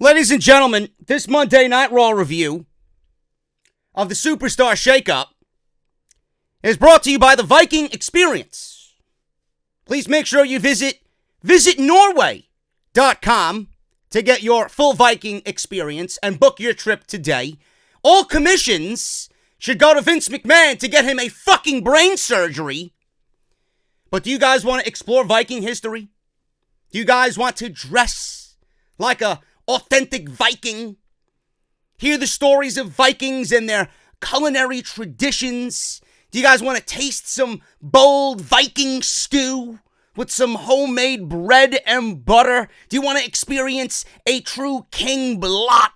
Ladies and gentlemen, this Monday Night Raw review of the Superstar Shakeup is brought to you by the Viking Experience. Please make sure you visit Norway.com to get your full Viking experience and book your trip today. All commissions should go to Vince McMahon to get him a fucking brain surgery. But do you guys want to explore Viking history? Do you guys want to dress like a authentic Viking? Hear the stories of Vikings and their culinary traditions? Do you guys want to taste some bold Viking stew with some homemade bread and butter? Do you want to experience a true king blot?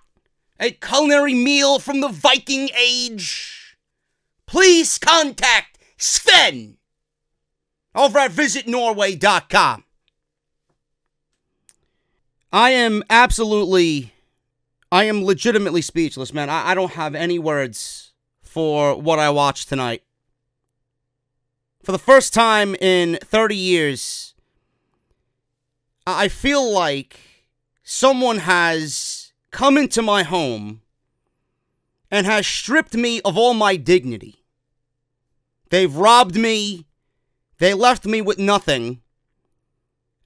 A culinary meal from the Viking age? Please contact Sven over at visitnorway.com. I am legitimately speechless, man. I don't have any words for what I watched tonight. For the first time in 30 years, I feel like someone has come into my home and has stripped me of all my dignity. They've robbed me. They left me with nothing.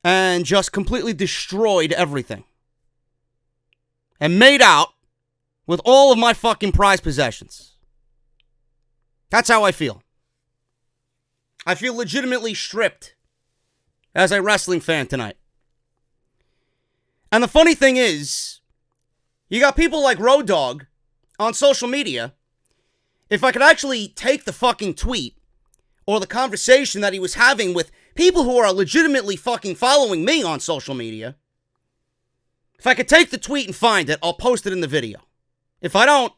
And just completely destroyed everything. And made out with all of my fucking prized possessions. That's how I feel. I feel legitimately stripped as a wrestling fan tonight. And the funny thing is, you got people like Road Dogg on social media. If I could actually take the fucking tweet or the conversation that he was having with people who are legitimately fucking following me on social media, if I could take the tweet and find it, I'll post it in the video. If I don't,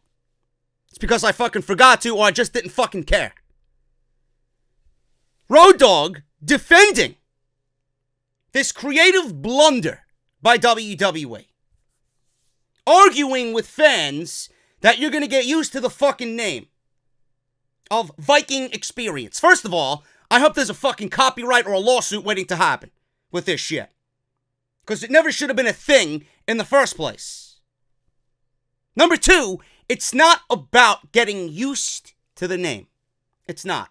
it's because I fucking forgot to or I just didn't fucking care. Road Dogg defending this creative blunder by WWE. Arguing with fans that you're going to get used to the fucking name of Viking Experience. First of all, I hope there's a fucking copyright or a lawsuit waiting to happen with this shit. Because it never should have been a thing in the first place. Number two, it's not about getting used to the name. It's not.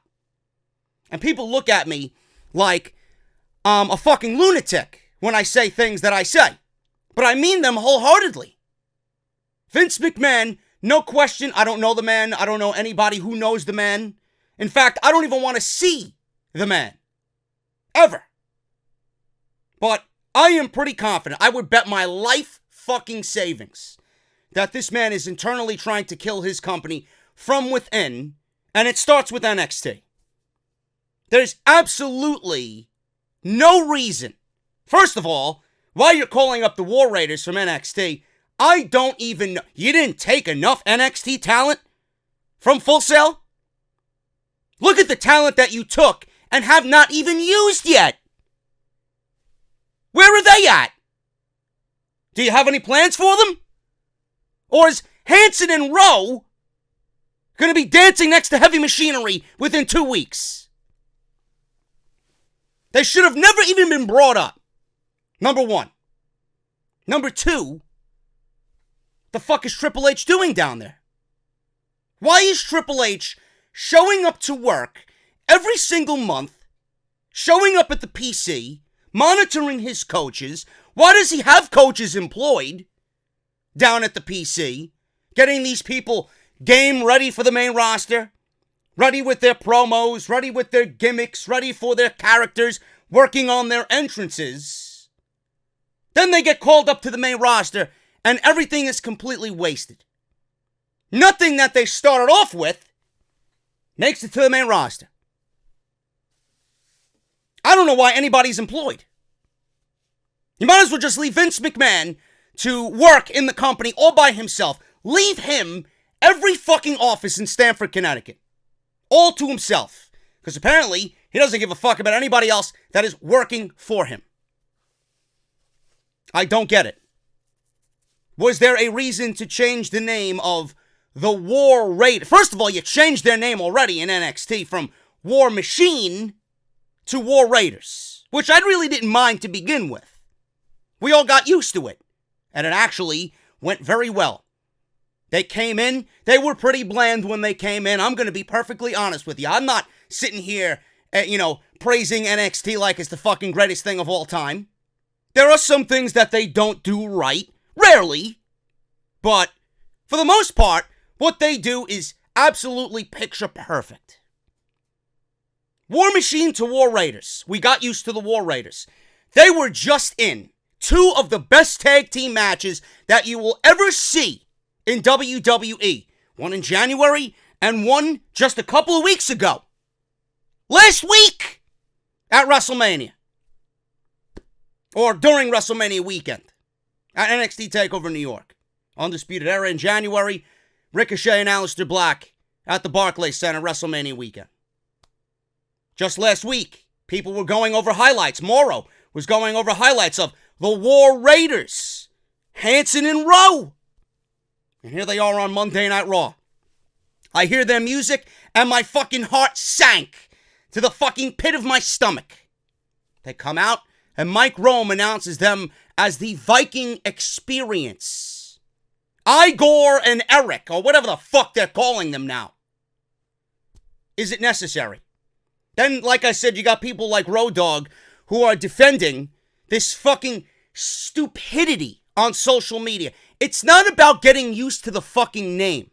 And people look at me like I'm a fucking lunatic when I say things that I say. But I mean them wholeheartedly. Vince McMahon, no question, I don't know the man. I don't know anybody who knows the man. In fact, I don't even want to see the man. Ever. But I am pretty confident. I would bet my life fucking savings that this man is internally trying to kill his company from within. And it starts with NXT. There's absolutely no reason. First of all, why you're calling up the War Raiders from NXT, I don't even know. You didn't take enough NXT talent from Full Sail? Look at the talent that you took and have not even used yet. Where are they at? Do you have any plans for them? Or is Hanson and Rowe going to be dancing next to heavy machinery within 2 weeks? They should have never even been brought up. Number one. Number two, the fuck is Triple H doing down there? Why is Triple H showing up to work every single month, showing up at the PC, monitoring his coaches? Why does he have coaches employed down at the PC, getting these people game ready for the main roster, ready with their promos, ready with their gimmicks, ready for their characters, working on their entrances? Then they get called up to the main roster and everything is completely wasted. Nothing that they started off with makes it to the main roster. I don't know why anybody's employed. You might as well just leave Vince McMahon to work in the company all by himself. Leave him every fucking office in Stamford, Connecticut. All to himself. Because apparently, he doesn't give a fuck about anybody else that is working for him. I don't get it. Was there a reason to change the name of the War Raiders? First of all, you changed their name already in NXT from War Machine to War Raiders, which I really didn't mind to begin with. We all got used to it. And it actually went very well. They came in, they were pretty bland when they came in. I'm going to be perfectly honest with you. I'm not sitting here, praising NXT like it's the fucking greatest thing of all time. There are some things that they don't do right, rarely, but for the most part, what they do is absolutely picture perfect. War Machine to War Raiders. We got used to the War Raiders. They were just in two of the best tag team matches that you will ever see in WWE. One in January and one just a couple of weeks ago. Last week at WrestleMania. Or during WrestleMania weekend at NXT TakeOver New York. Undisputed Era in January. Ricochet and Aleister Black at the Barclays Center WrestleMania weekend. Just last week, people were going over highlights. Morrow was going over highlights of the War Raiders. Hanson and Rowe. And here they are on Monday Night Raw. I hear their music and my fucking heart sank to the fucking pit of my stomach. They come out and Mike Rome announces them as the Viking Experience. Igor and Eric, or whatever the fuck they're calling them now. Is it necessary? Then, like I said, you got people like Road Dogg who are defending this fucking stupidity on social media. It's not about getting used to the fucking name.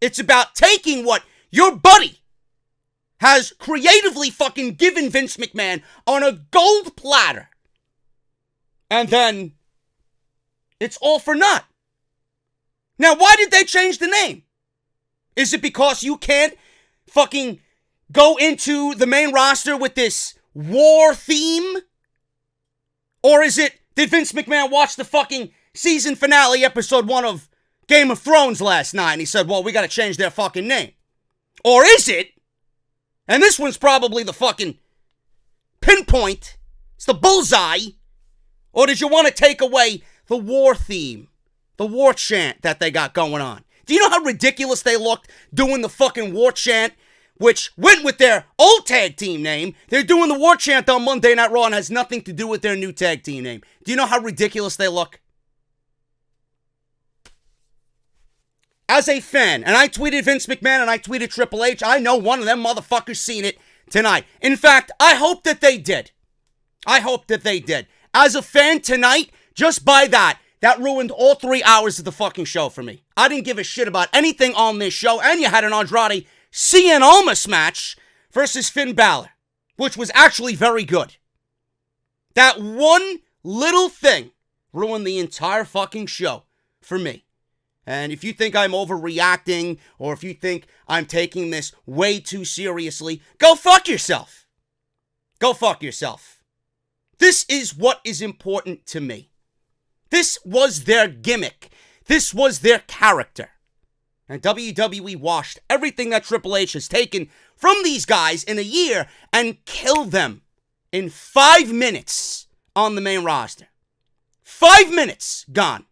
It's about taking what your buddy has creatively fucking given Vince McMahon on a gold platter. And then it's all for naught. Now, why did they change the name? Is it because you can't fucking go into the main roster with this war theme? Or is it, did Vince McMahon watch the fucking season finale, episode 1 of Game of Thrones last night, and he said, well, we gotta change their fucking name? Or is it, and this one's probably the fucking pinpoint, it's the bullseye, or did you want to take away the war theme, the war chant that they got going on? Do you know how ridiculous they looked doing the fucking war chant, which went with their old tag team name? They're doing the war chant on Monday Night Raw and has nothing to do with their new tag team name. Do you know how ridiculous they look? As a fan, and I tweeted Vince McMahon and I tweeted Triple H, I know one of them motherfuckers seen it tonight. In fact, I hope that they did. I hope that they did. As a fan tonight, just by that ruined all 3 hours of the fucking show for me. I didn't give a shit about anything on this show, and you had an Andrade Cien Almas match versus Finn Balor, which was actually very good. That one little thing ruined the entire fucking show for me. And if you think I'm overreacting, or if you think I'm taking this way too seriously, go fuck yourself. Go fuck yourself. This is what is important to me. This was their gimmick. This was their character. And WWE washed everything that Triple H has taken from these guys in a year and killed them in 5 minutes on the main roster. 5 minutes gone.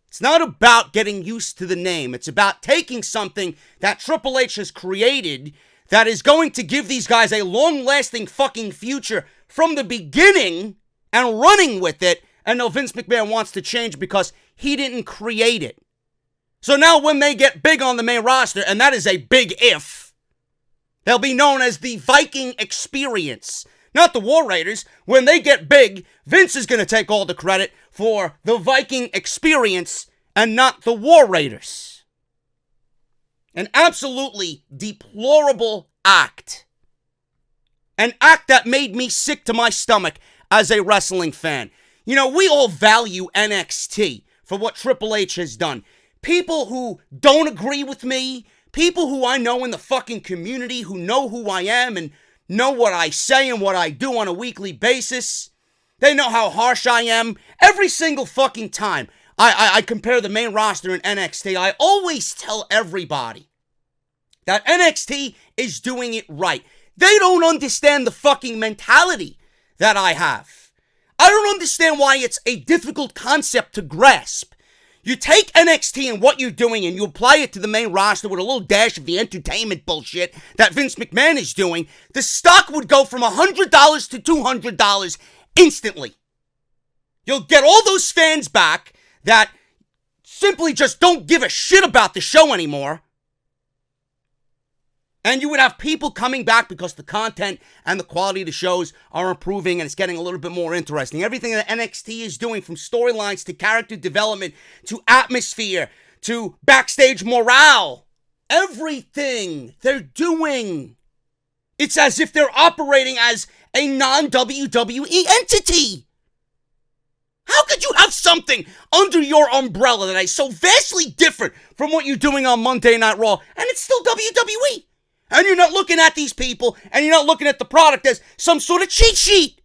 It's not about getting used to the name. It's about taking something that Triple H has created that is going to give these guys a long-lasting fucking future from the beginning and running with it. And now Vince McMahon wants to change because he didn't create it. So now when they get big on the main roster, and that is a big if, they'll be known as the Viking Experience. Not the War Raiders. When they get big, Vince is going to take all the credit for the Viking Experience and not the War Raiders. An absolutely deplorable act. An act that made me sick to my stomach as a wrestling fan. You know, we all value NXT for what Triple H has done. People who don't agree with me, people who I know in the fucking community who know who I am and know what I say and what I do on a weekly basis. They know how harsh I am. Every single fucking time I compare the main roster and NXT, I always tell everybody that NXT is doing it right. They don't understand the fucking mentality that I have. I don't understand why it's a difficult concept to grasp. You take NXT and what you're doing and you apply it to the main roster with a little dash of the entertainment bullshit that Vince McMahon is doing, the stock would go from $100 to $200 instantly. You'll get all those fans back that simply just don't give a shit about the show anymore. And you would have people coming back because the content and the quality of the shows are improving and it's getting a little bit more interesting. Everything that NXT is doing, from storylines to character development to atmosphere to backstage morale, everything they're doing, it's as if they're operating as a non-WWE entity. How could you have something under your umbrella that is so vastly different from what you're doing on Monday Night Raw, and it's still WWE? And you're not looking at these people, and you're not looking at the product as some sort of cheat sheet.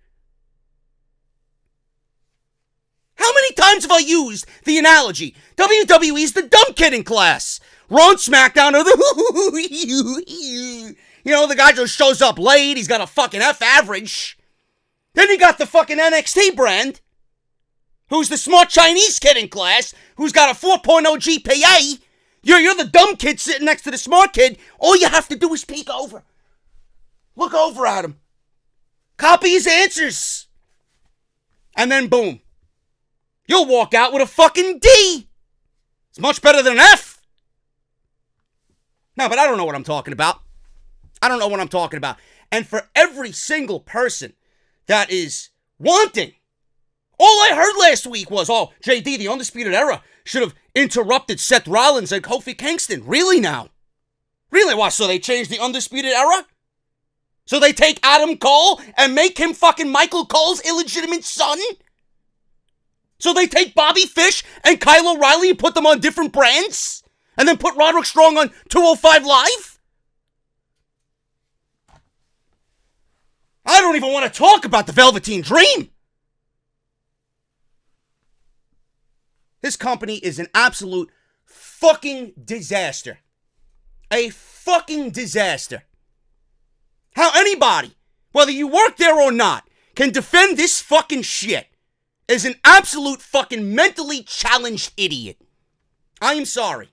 How many times have I used the analogy? WWE is the dumb kid in class. Raw and SmackDown are the the guy just shows up late, he's got a fucking F average. Then you got the fucking NXT brand, who's the smart Chinese kid in class, who's got a 4.0 GPA. You're the dumb kid sitting next to the smart kid. All you have to do is peek over. Look over at him. Copy his answers. And then boom. You'll walk out with a fucking D. It's much better than an F. No, but I don't know what I'm talking about. And for every single person that is wanting, all I heard last week was, oh, JD, the Undisputed Era should have interrupted Seth Rollins and Kofi Kingston. Really now? Really? What, so they changed the Undisputed Era? So they take Adam Cole and make him fucking Michael Cole's illegitimate son? So they take Bobby Fish and Kyle O'Reilly and put them on different brands? And then put Roderick Strong on 205 Live? I don't even want to talk about the Velveteen Dream. This company is an absolute fucking disaster. A fucking disaster. How anybody, whether you work there or not, can defend this fucking shit is an absolute fucking mentally challenged idiot. I am sorry.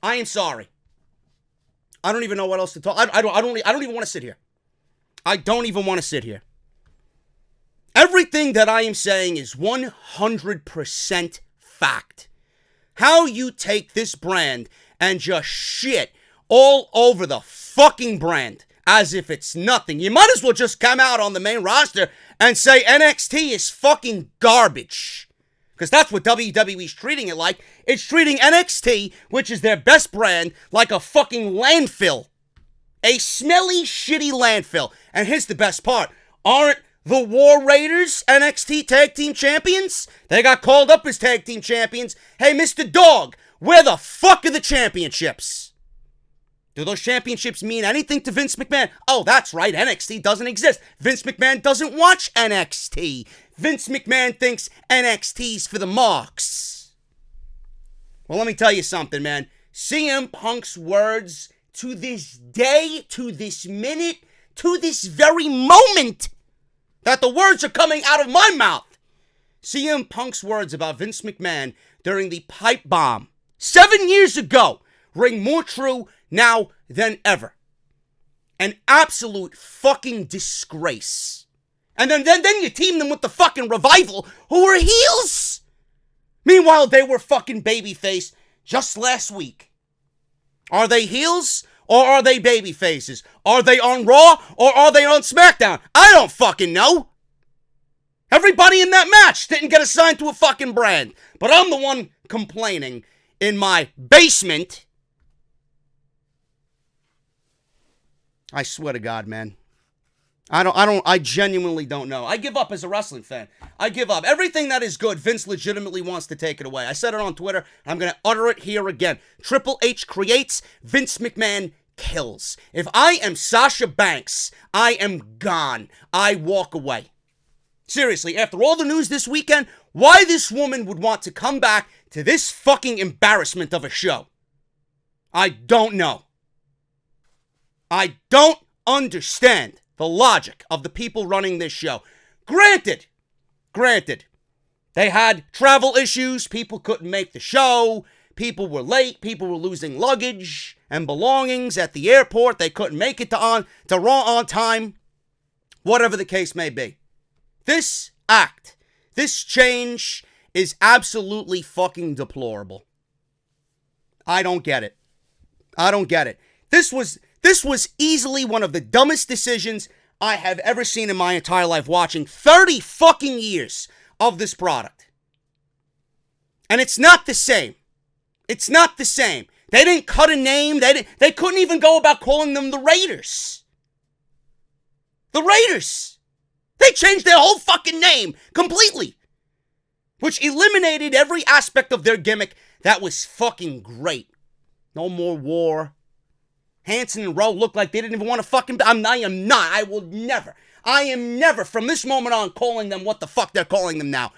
I don't even know what else to talk. I don't even want to sit here. I don't even want to sit here. Everything that I am saying is 100% fact. How you take this brand and just shit all over the fucking brand as if it's nothing. You might as well just come out on the main roster and say NXT is fucking garbage. Because that's what WWE's treating it like. It's treating NXT, which is their best brand, like a fucking landfill. A smelly, shitty landfill. And here's the best part. Aren't the War Raiders NXT Tag Team Champions? They got called up as Tag Team Champions. Hey, Mr. Dog, where the fuck are the championships? Do those championships mean anything to Vince McMahon? Oh, that's right, NXT doesn't exist. Vince McMahon doesn't watch NXT. Vince McMahon thinks NXT's for the marks. Well, let me tell you something, man. CM Punk's words to this day, to this minute, to this very moment that the words are coming out of my mouth. CM Punk's words about Vince McMahon during the pipe bomb 7 years ago ring more true now than ever. An absolute fucking disgrace. And then you team them with the fucking Revival, who were heels. Meanwhile, they were fucking babyface just last week. Are they heels or are they baby faces? Are they on Raw or are they on SmackDown? I don't fucking know. Everybody in that match didn't get assigned to a fucking brand. But I'm the one complaining in my basement. I swear to God, man. I genuinely don't know. I give up as a wrestling fan. I give up. Everything that is good, Vince legitimately wants to take it away. I said it on Twitter. I'm going to utter it here again. Triple H creates, Vince McMahon kills. If I am Sasha Banks, I am gone. I walk away. Seriously, after all the news this weekend, why this woman would want to come back to this fucking embarrassment of a show, I don't know. I don't understand the logic of the people running this show. Granted, they had travel issues. People couldn't make the show. People were late. People were losing luggage and belongings at the airport. They couldn't make it to Raw on time. Whatever the case may be. This act, This change is absolutely fucking deplorable. I don't get it. I don't get it. This was easily one of the dumbest decisions I have ever seen in my entire life watching 30 fucking years of this product. And it's not the same. It's not the same. They didn't cut a name. They couldn't even go about calling them the Raiders. The Raiders. They changed their whole fucking name completely. Which eliminated every aspect of their gimmick that was fucking great. No more war. Hanson and Rowe looked like they didn't even want to fucking... I am not. I am never, from this moment on, calling them what the fuck they're calling them now.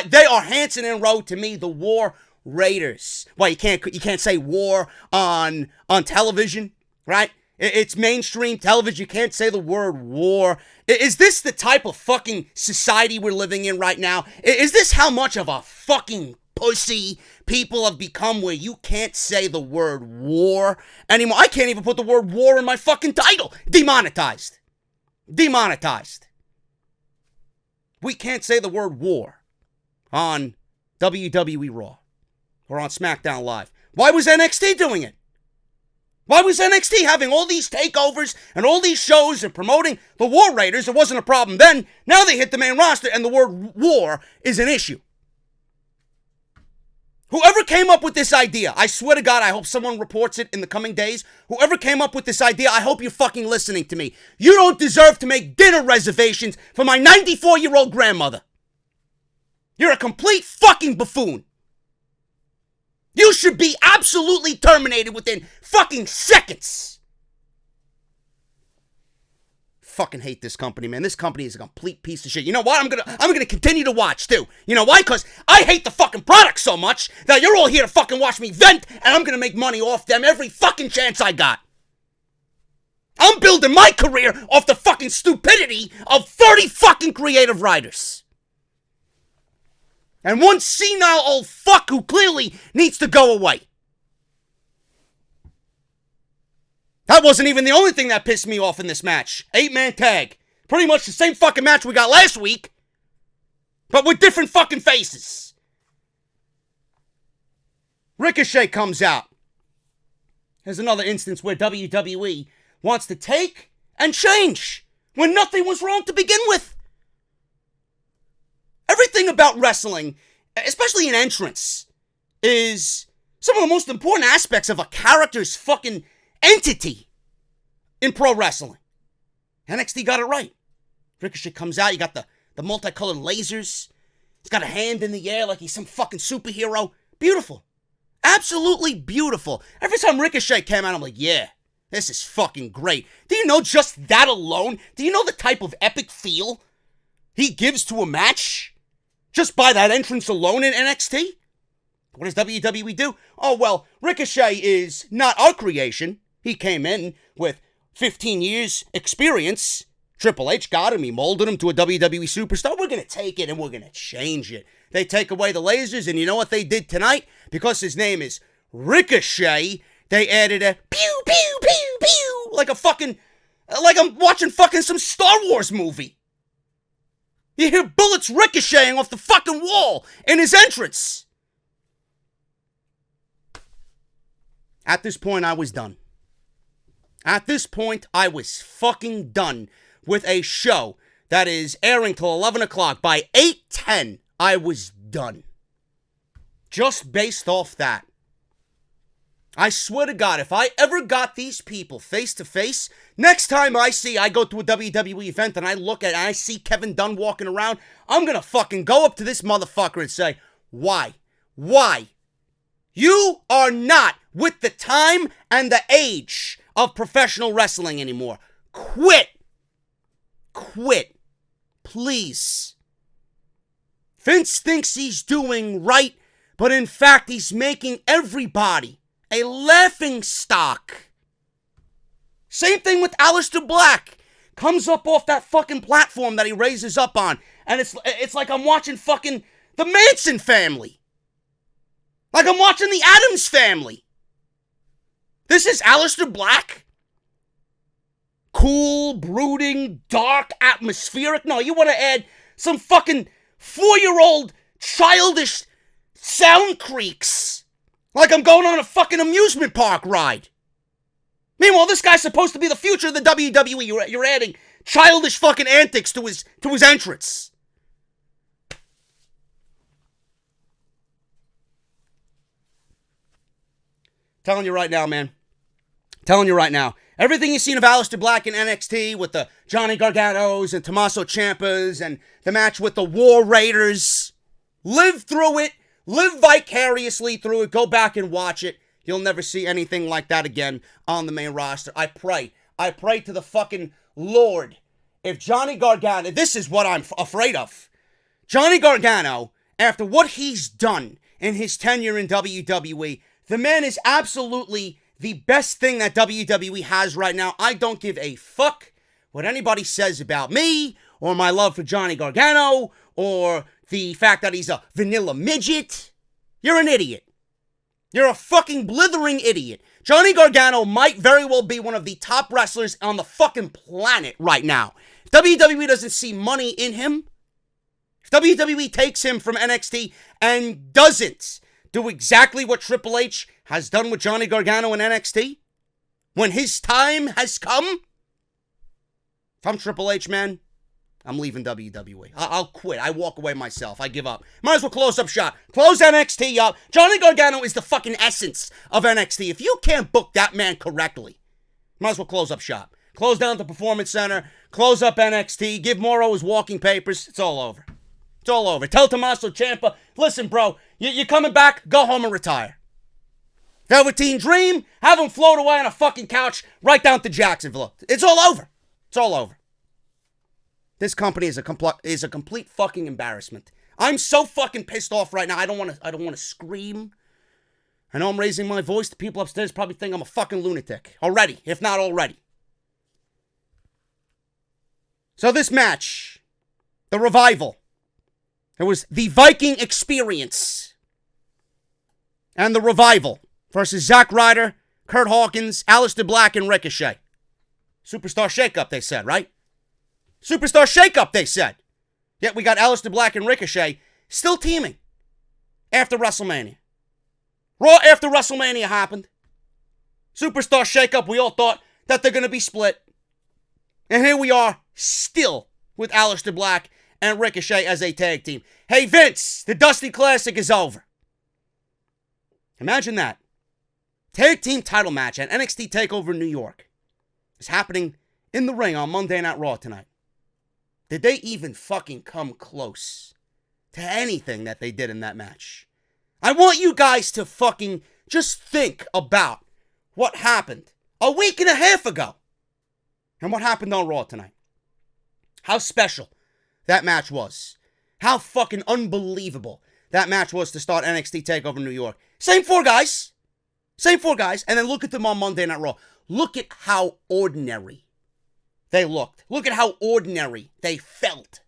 They are Hanson and Rowe, to me, the War Raiders. Well, you can't say war on television, right? It's mainstream television. You can't say the word war. Is this the type of fucking society we're living in right now? Is this how much of a fucking pussy people have become where you can't say the word war anymore? I can't even put the word war in my fucking title. Demonetized. Demonetized. We can't say the word war on WWE Raw or on SmackDown Live. Why was NXT doing it? Why was NXT having all these takeovers and all these shows and promoting the War Raiders? It wasn't a problem then. Now they hit the main roster and the word war is an issue. Whoever came up with this idea, I swear to God, I hope someone reports it in the coming days. Whoever came up with this idea, I hope you're fucking listening to me. You don't deserve to make dinner reservations for my 94-year-old grandmother. You're a complete fucking buffoon. You should be absolutely terminated within fucking seconds. Fucking hate this company, man. This company is a complete piece of shit. You know what? I'm gonna continue to watch too. You know why? Because I hate the fucking product so much that you're all here to fucking watch me vent, and I'm gonna make money off them every fucking chance I got. I'm building my career off the fucking stupidity of 30 fucking creative writers. And one senile old fuck who clearly needs to go away. That wasn't even the only thing that pissed me off in this match. 8-man tag. Pretty much the same fucking match we got last week, but with different fucking faces. Ricochet comes out. There's another instance where WWE wants to take and change when nothing was wrong to begin with. Everything about wrestling, especially an entrance, is some of the most important aspects of a character's fucking entity in pro wrestling. NXT got it right. Ricochet comes out, you got the multicolored lasers. He's got a hand in the air like he's some fucking superhero. Beautiful. Absolutely beautiful. Every time Ricochet came out, I'm like, yeah, this is fucking great. Do you know just that alone? Do you know the type of epic feel he gives to a match? Just by that entrance alone in NXT? What does WWE do? Oh, well, Ricochet is not our creation. He came in with 15 years experience. Triple H got him. He molded him to a WWE superstar. We're going to take it and we're going to change it. They take away the lasers, and you know what they did tonight? Because his name is Ricochet, they added a pew, pew, pew, pew. Like I'm watching fucking some Star Wars movie. You hear bullets ricocheting off the fucking wall in his entrance. At this point, I was done. At this point, I was fucking done with a show that is airing till 11 o'clock. By 8:10, I was done. Just based off that. I swear to God, if I ever got these people face to face, next time I go to a WWE event and I see Kevin Dunn walking around, I'm gonna fucking go up to this motherfucker and say, why? Why? You are not with the time and the age of professional wrestling anymore. Quit. Quit. Please. Vince thinks he's doing right, but in fact he's making everybody a laughing stock. Same thing with Aleister Black. Comes up off that fucking platform that he raises up on, and it's like I'm watching fucking the Manson family. Like I'm watching the Addams Family. This is Aleister Black? Cool, brooding, dark, atmospheric? No, you want to add some fucking 4-year-old childish sound creaks like I'm going on a fucking amusement park ride. Meanwhile, this guy's supposed to be the future of the WWE. You're adding childish fucking antics to his entrance. Telling you right now, man. Telling you right now. Everything you've seen of Aleister Black in NXT with the Johnny Garganos and Tommaso Ciampas and the match with the War Raiders. Live through it. Live vicariously through it. Go back and watch it. You'll never see anything like that again on the main roster. I pray to the fucking Lord. If Johnny Gargano, this is what I'm afraid of. Johnny Gargano, after what he's done in his tenure in WWE, the man is absolutely the best thing that WWE has right now. I don't give a fuck what anybody says about me or my love for Johnny Gargano or the fact that he's a vanilla midget. You're an idiot. You're a fucking blithering idiot. Johnny Gargano might very well be one of the top wrestlers on the fucking planet right now. If WWE doesn't see money in him, if WWE takes him from NXT and doesn't do exactly what Triple H has done with Johnny Gargano in NXT, when his time has come, if I'm Triple H, man, I'm leaving WWE. I'll quit. I walk away myself. I give up. Might as well close up shop. Close NXT up. Johnny Gargano is the fucking essence of NXT. If you can't book that man correctly, might as well close up shop. Close down the Performance Center. Close up NXT. Give Morrow his walking papers. It's all over. It's all over. Tell Tommaso Ciampa, listen, bro, you're coming back, go home and retire. Velveteen Dream, have him float away on a fucking couch right down to Jacksonville. It's all over. It's all over. This company is a complete fucking embarrassment. I'm so fucking pissed off right now. I don't want to scream. I know I'm raising my voice. The people upstairs probably think I'm a fucking lunatic already, if not already. So this match, the Revival, it was the Viking Experience and the Revival versus Zack Ryder, Kurt Hawkins, Aleister Black, and Ricochet. Superstar shakeup, they said, right? Superstar shakeup, they said. Yet we got Aleister Black and Ricochet still teaming after WrestleMania. Raw after WrestleMania happened. Superstar shakeup, we all thought that they're going to be split. And here we are still with Aleister Black and Ricochet as a tag team. Hey, Vince, the Dusty Classic is over. Imagine that. Tag team title match at NXT TakeOver New York is happening in the ring on Monday Night Raw tonight. Did they even fucking come close to anything that they did in that match? I want you guys to fucking just think about what happened a week and a half ago and what happened on Raw tonight. How special that match was. How fucking unbelievable that match was to start NXT TakeOver New York. Same four guys. Same four guys. And then look at them on Monday Night Raw. Look at how ordinary they looked. Look at how ordinary they felt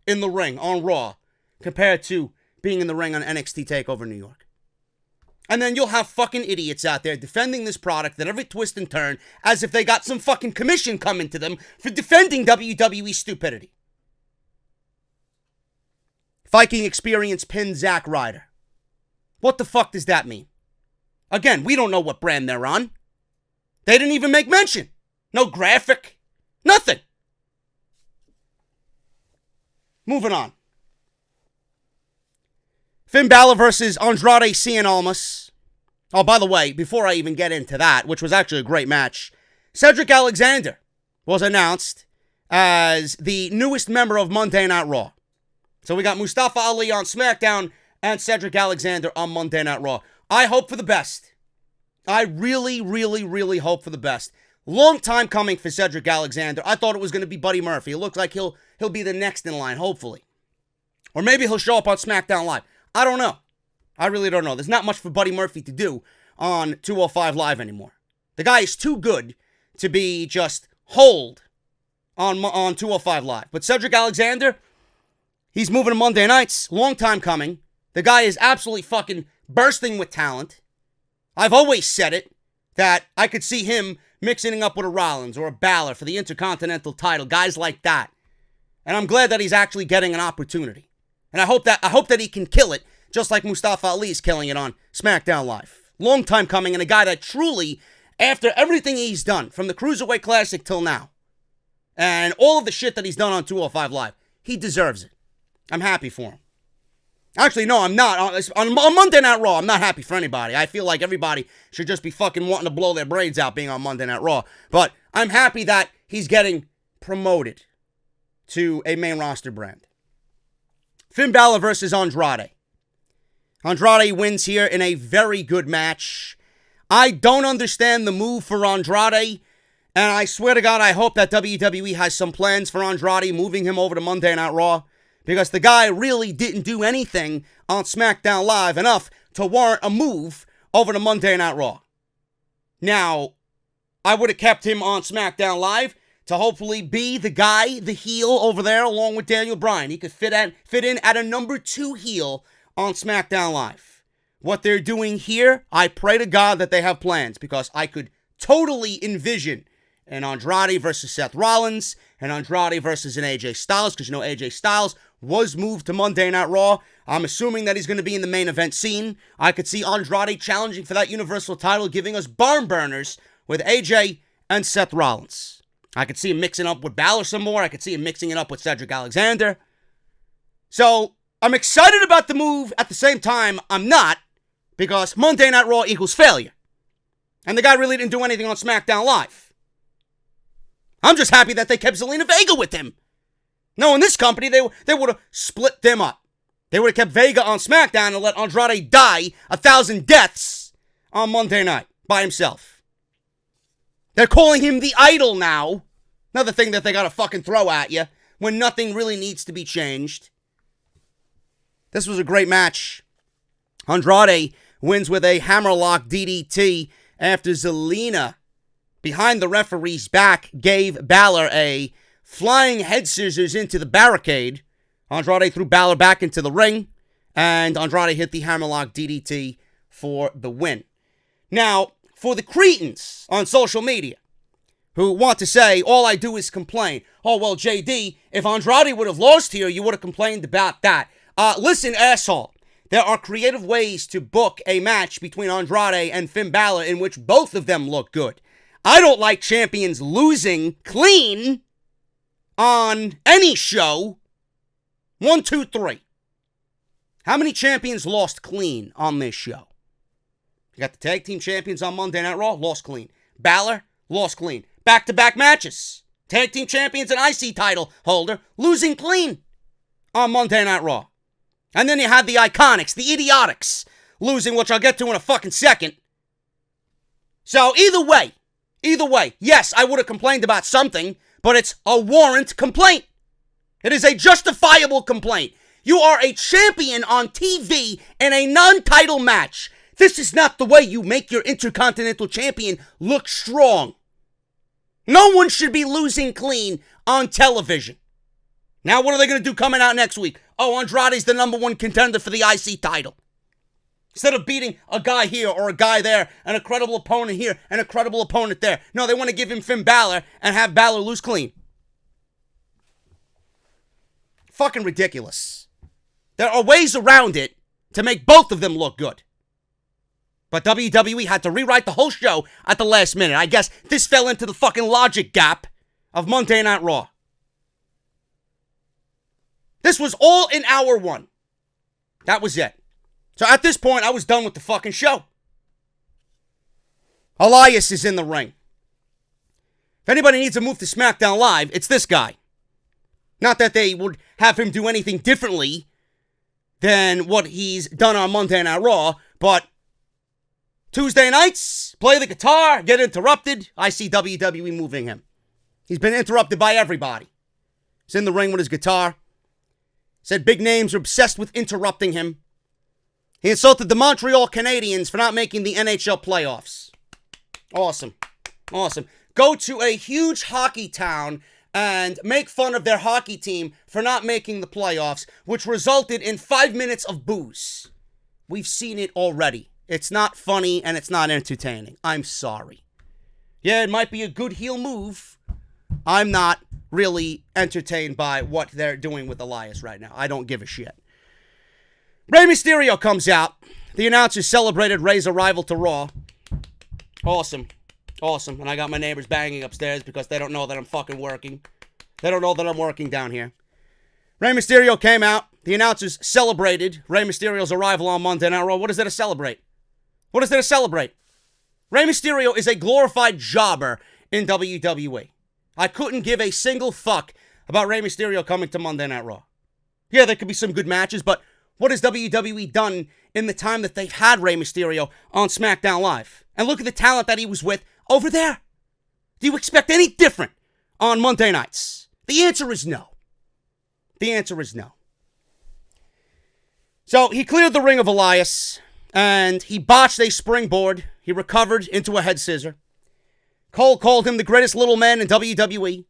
in the ring on Raw compared to being in the ring on NXT TakeOver New York. And then you'll have fucking idiots out there defending this product at every twist and turn as if they got some fucking commission coming to them for defending WWE stupidity. Viking Experience pinned Zack Ryder. What the fuck does that mean? Again, we don't know what brand they're on. They didn't even make mention. No graphic. Nothing. Moving on. Finn Balor versus Andrade Cien Almas. Oh, by the way, before I even get into that, which was actually a great match, Cedric Alexander was announced as the newest member of Monday Night Raw. So we got Mustafa Ali on SmackDown and Cedric Alexander on Monday Night Raw. I hope for the best. I really, really, really hope for the best. Long time coming for Cedric Alexander. I thought it was going to be Buddy Murphy. It looks like he'll be the next in line, hopefully. Or maybe he'll show up on SmackDown Live. I don't know. I really don't know. There's not much for Buddy Murphy to do on 205 Live anymore. The guy is too good to be just holed on 205 Live. But Cedric Alexander, he's moving to Monday nights. Long time coming. The guy is absolutely fucking bursting with talent. I've always said it, that I could see him mixing up with a Rollins or a Balor for the Intercontinental title. Guys like that. And I'm glad that he's actually getting an opportunity. And I hope that he can kill it, just like Mustafa Ali is killing it on SmackDown Live. Long time coming, and a guy that truly, after everything he's done, from the Cruiserweight Classic till now, and all of the shit that he's done on 205 Live, he deserves it. I'm happy for him. Actually, no, I'm not. On Monday Night Raw, I'm not happy for anybody. I feel like everybody should just be fucking wanting to blow their brains out being on Monday Night Raw. But I'm happy that he's getting promoted to a main roster brand. Finn Balor versus Andrade. Andrade wins here in a very good match. I don't understand the move for Andrade, and I swear to God, I hope that WWE has some plans for Andrade moving him over to Monday Night Raw. Because the guy really didn't do anything on SmackDown Live enough to warrant a move over to Monday Night Raw. Now, I would have kept him on SmackDown Live to hopefully be the guy, the heel over there, along with Daniel Bryan. He could fit in at a number 2 heel on SmackDown Live. What they're doing here, I pray to God that they have plans, because I could totally envision an Andrade versus Seth Rollins, an Andrade versus an AJ Styles, because AJ Styles was moved to Monday Night Raw. I'm assuming that he's going to be in the main event scene. I could see Andrade challenging for that Universal title, giving us barn burners with AJ and Seth Rollins. I could see him mixing up with Balor some more. I could see him mixing it up with Cedric Alexander. So, I'm excited about the move. At the same time, I'm not, because Monday Night Raw equals failure. And the guy really didn't do anything on SmackDown Live. I'm just happy that they kept Zelina Vega with him. No, in this company, they would have split them up. They would have kept Vega on SmackDown and let Andrade die 1,000 deaths on Monday night by himself. They're calling him the Idol now. Another thing that they gotta fucking throw at you when nothing really needs to be changed. This was a great match. Andrade wins with a hammerlock DDT after Zelina, behind the referee's back, gave Balor a flying head scissors into the barricade. Andrade threw Balor back into the ring, and Andrade hit the hammerlock DDT for the win. Now, for the cretins on social media who want to say, all I do is complain. Oh, well, JD, if Andrade would have lost here, you would have complained about that. Listen, asshole. There are creative ways to book a match between Andrade and Finn Balor in which both of them look good. I don't like champions losing clean on any show. 1, 2, 3. How many champions lost clean on this show? You got the tag team champions on Monday Night Raw, lost clean. Balor, lost clean. Back-to-back matches. Tag team champions and IC title holder losing clean on Monday Night Raw. And then you had the Iconics, the Idiotics, losing, which I'll get to in a fucking second. So either way, yes, I would have complained about something, but it's a warrant complaint. It is a justifiable complaint. You are a champion on TV in a non-title match. This is not the way you make your Intercontinental Champion look strong. No one should be losing clean on television. Now what are they going to do coming out next week? Oh, Andrade's the number 1 contender for the IC title. Instead of beating a guy here or a guy there, and a credible opponent here and a credible opponent there. No, they want to give him Finn Balor and have Balor lose clean. Fucking ridiculous. There are ways around it to make both of them look good. But WWE had to rewrite the whole show at the last minute. I guess this fell into the fucking logic gap of Monday Night Raw. This was all in hour 1. That was it. So at this point, I was done with the fucking show. Elias is in the ring. If anybody needs to move to SmackDown Live, it's this guy. Not that they would have him do anything differently than what he's done on Monday Night Raw, but Tuesday nights, play the guitar, get interrupted. I see WWE moving him. He's been interrupted by everybody. He's in the ring with his guitar. Said big names are obsessed with interrupting him. He insulted the Montreal Canadiens for not making the NHL playoffs. Awesome. Awesome. Go to a huge hockey town and make fun of their hockey team for not making the playoffs, which resulted in 5 minutes of booze. We've seen it already. It's not funny and it's not entertaining. I'm sorry. Yeah, it might be a good heel move. I'm not really entertained by what they're doing with Elias right now. I don't give a shit. Rey Mysterio comes out. The announcers celebrated Rey's arrival to Raw. Awesome. Awesome. And I got my neighbors banging upstairs because they don't know that I'm fucking working. They don't know that I'm working down here. Rey Mysterio came out. The announcers celebrated Rey Mysterio's arrival on Monday Night Raw. What is there to celebrate? What is there to celebrate? Rey Mysterio is a glorified jobber in WWE. I couldn't give a single fuck about Rey Mysterio coming to Monday Night Raw. Yeah, there could be some good matches, but what has WWE done in the time that they've had Rey Mysterio on SmackDown Live? And look at the talent that he was with over there. Do you expect any different on Monday nights? The answer is no. The answer is no. So he cleared the ring of Elias, and he botched a springboard. He recovered into a head scissor. Cole called him the greatest little man in WWE.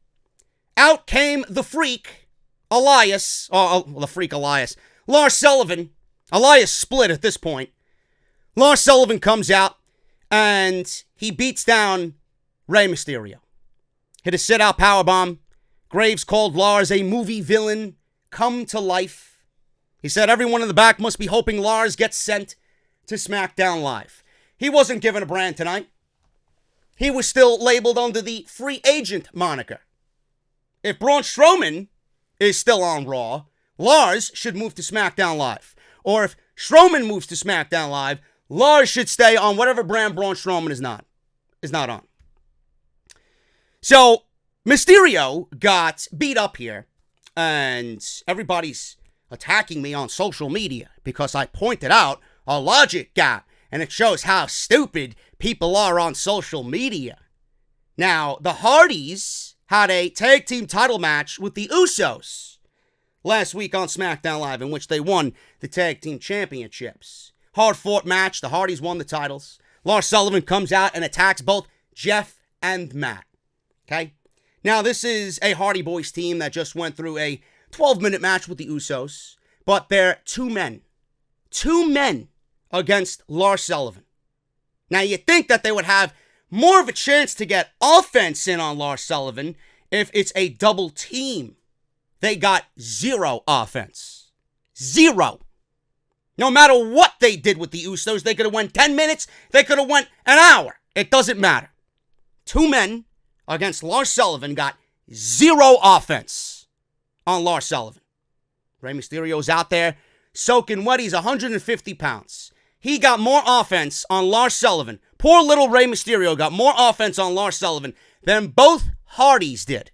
Out came the freak, Elias. The freak Elias. Lars Sullivan. Elias split at this point. Lars Sullivan comes out, and he beats down Rey Mysterio. Hit a sit-out powerbomb. Graves called Lars a movie villain come to life. He said everyone in the back must be hoping Lars gets sent to SmackDown Live. He wasn't given a brand tonight. He was still labeled under the free agent moniker. If Braun Strowman is still on Raw, Lars should move to SmackDown Live. Or if Strowman moves to SmackDown Live, Lars should stay on whatever brand Braun Strowman is not on. So, Mysterio got beat up here, and everybody's attacking me on social media because I pointed out a logic gap, and it shows how stupid people are on social media. Now, the Hardys had a tag team title match with the Usos last week on SmackDown Live, in which they won the tag team championships. Hard-fought match. The Hardys won the titles. Lars Sullivan comes out and attacks both Jeff and Matt. Okay? Now, this is a Hardy Boys team that just went through a 12-minute match with the Usos, but they're two men. Two men against Lars Sullivan. Now, you'd think that they would have more of a chance to get offense in on Lars Sullivan if it's a double team. They got zero offense. Zero. No matter what they did with the Usos, they could have went 10 minutes, they could have went an hour. It doesn't matter. Two men against Lars Sullivan got zero offense on Lars Sullivan. Rey Mysterio's out there soaking wet. He's 150 pounds. He got more offense on Lars Sullivan. Poor little Rey Mysterio got more offense on Lars Sullivan than both Hardys did.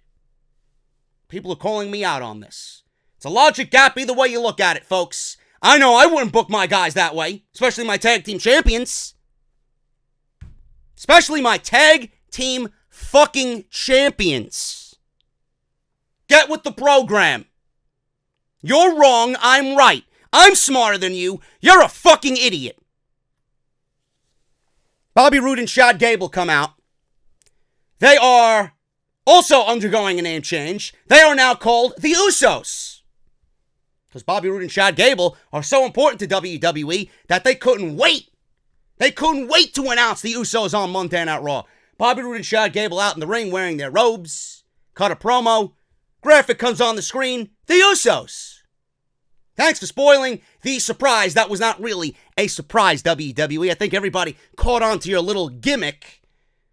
People are calling me out on this. It's a logic gap either way you look at it, folks. I know I wouldn't book my guys that way, especially my tag team champions. Especially my tag team fucking champions. Get with the program. You're wrong, I'm right. I'm smarter than you. You're a fucking idiot. Bobby Roode and Chad Gable come out. They are also undergoing a name change. They are now called the Usos. Because Bobby Roode and Chad Gable are so important to WWE that they couldn't wait. They couldn't wait to announce the Usos on Monday Night Raw. Bobby Roode and Chad Gable out in the ring wearing their robes. Cut a promo. Graphic comes on the screen. The Usos. Thanks for spoiling the surprise. That was not really a surprise, WWE. I think everybody caught on to your little gimmick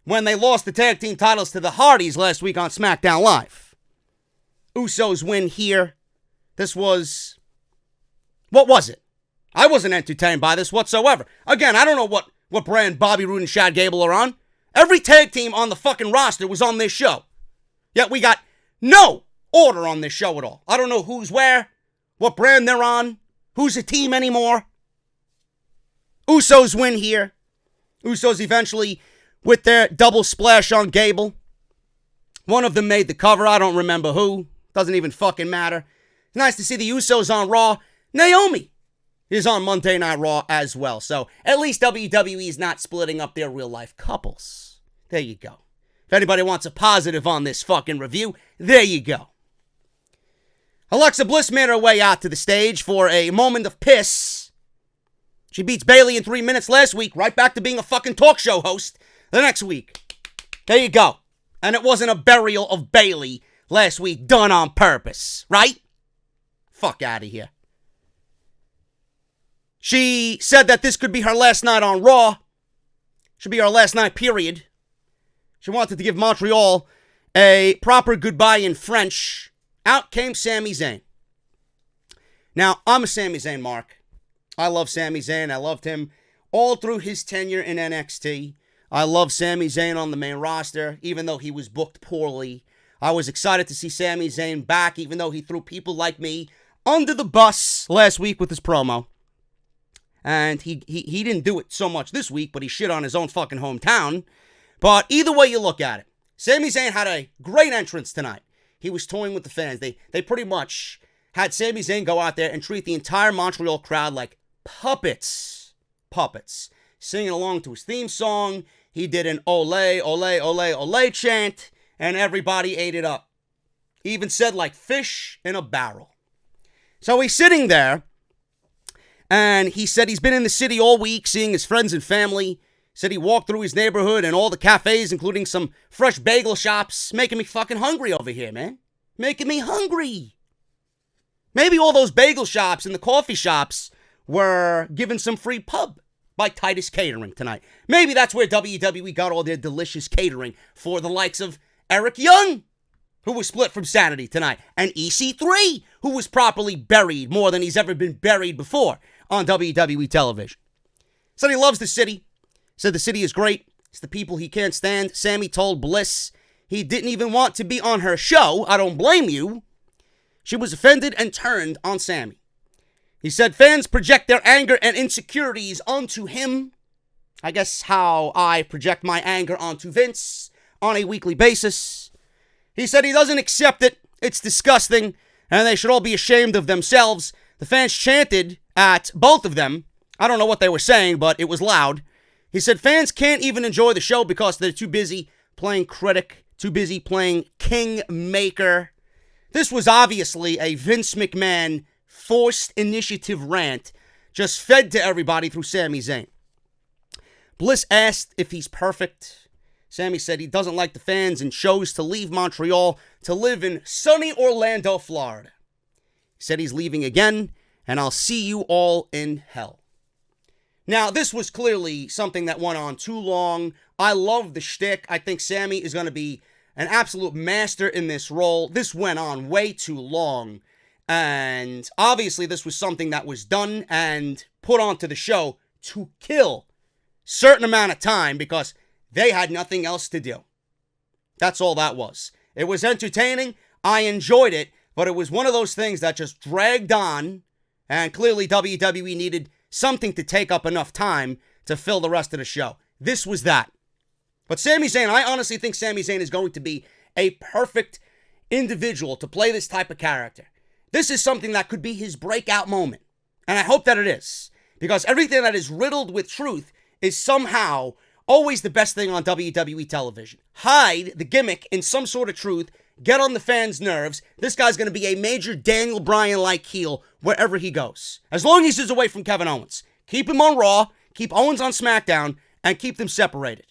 when they lost the tag team titles to the Hardys last week on SmackDown Live. Usos win here. This was... what was it? I wasn't entertained by this whatsoever. Again, I don't know what brand Bobby Roode and Chad Gable are on. Every tag team on the fucking roster was on this show. Yet we got no order on this show at all. I don't know who's where, what brand they're on, who's a team anymore. Usos win here. Usos eventually with their double splash on Gable. One of them made the cover. I don't remember who. Doesn't even fucking matter. It's nice to see the Usos on Raw. Naomi is on Monday Night Raw as well. So at least WWE is not splitting up their real life couples. There you go. If anybody wants a positive on this fucking review, there you go. Alexa Bliss made her way out to the stage for a moment of piss. She beats Bayley in 3 minutes last week, right back to being a fucking talk show host the next week. There you go. And it wasn't a burial of Bayley last week done on purpose, right? Fuck out of here. She said that this could be her last night on Raw. Should be our last night, period. She wanted to give Montreal a proper goodbye in French. Out came Sami Zayn. Now, I'm a Sami Zayn mark. I love Sami Zayn. I loved him all through his tenure in NXT. I love Sami Zayn on the main roster, even though he was booked poorly. I was excited to see Sami Zayn back, even though he threw people like me under the bus last week with his promo. And he didn't do it so much this week, but he shit on his own fucking hometown. But either way you look at it, Sami Zayn had a great entrance tonight. He was toying with the fans. They pretty much had Sami Zayn go out there and treat the entire Montreal crowd like puppets. Puppets. Singing along to his theme song. He did an ole, ole, ole, ole chant, and everybody ate it up. Even said like fish in a barrel. So he's sitting there, and he said he's been in the city all week seeing his friends and family. Said he walked through his neighborhood and all the cafes, including some fresh bagel shops, making me fucking hungry over here, man. Making me hungry. Maybe all those bagel shops and the coffee shops were given some free pub by Titus Catering tonight. Maybe that's where WWE got all their delicious catering for the likes of Eric Young, who was split from Sanity tonight, and EC3, who was properly buried more than he's ever been buried before on WWE television. Said he loves the city. Said the city is great. It's the people he can't stand. Sami told Bliss he didn't even want to be on her show. I don't blame you. She was offended and turned on Sami. He said fans project their anger and insecurities onto him. I guess how I project my anger onto Vince on a weekly basis. He said he doesn't accept it. It's disgusting, and they should all be ashamed of themselves. The fans chanted at both of them. I don't know what they were saying, but it was loud. He said fans can't even enjoy the show because they're too busy playing critic, too busy playing kingmaker. This was obviously a Vince McMahon forced initiative rant just fed to everybody through Sami Zayn. Bliss asked if he's perfect. Sami said he doesn't like the fans and chose to leave Montreal to live in sunny Orlando, Florida. He said he's leaving again, and I'll see you all in hell. Now, this was clearly something that went on too long. I love the shtick. I think Sami is going to be an absolute master in this role. This went on way too long. And obviously, this was something that was done and put onto the show to kill a certain amount of time because they had nothing else to do. That's all that was. It was entertaining. I enjoyed it. But it was one of those things that just dragged on. And clearly, WWE needed something to take up enough time to fill the rest of the show. This was that. But Sami Zayn, I honestly think Sami Zayn is going to be a perfect individual to play this type of character. This is something that could be his breakout moment. And I hope that it is. Because everything that is riddled with truth is somehow always the best thing on WWE television. Hide the gimmick in some sort of truth. Get on the fans' nerves. This guy's going to be a major Daniel Bryan-like heel wherever he goes. As long as he's away from Kevin Owens. Keep him on Raw, keep Owens on SmackDown, and keep them separated.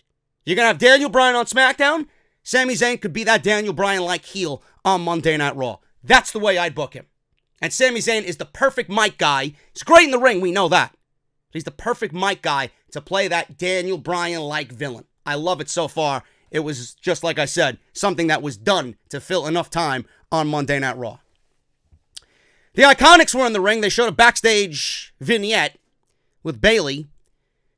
You're going to have Daniel Bryan on SmackDown? Sami Zayn could be that Daniel Bryan-like heel on Monday Night Raw. That's the way I'd book him. And Sami Zayn is the perfect mic guy. He's great in the ring, we know that. But he's the perfect mic guy to play that Daniel Bryan-like villain. I love it so far. It was, just like I said, something that was done to fill enough time on Monday Night Raw. The Iconics were in the ring. They showed a backstage vignette with Bayley.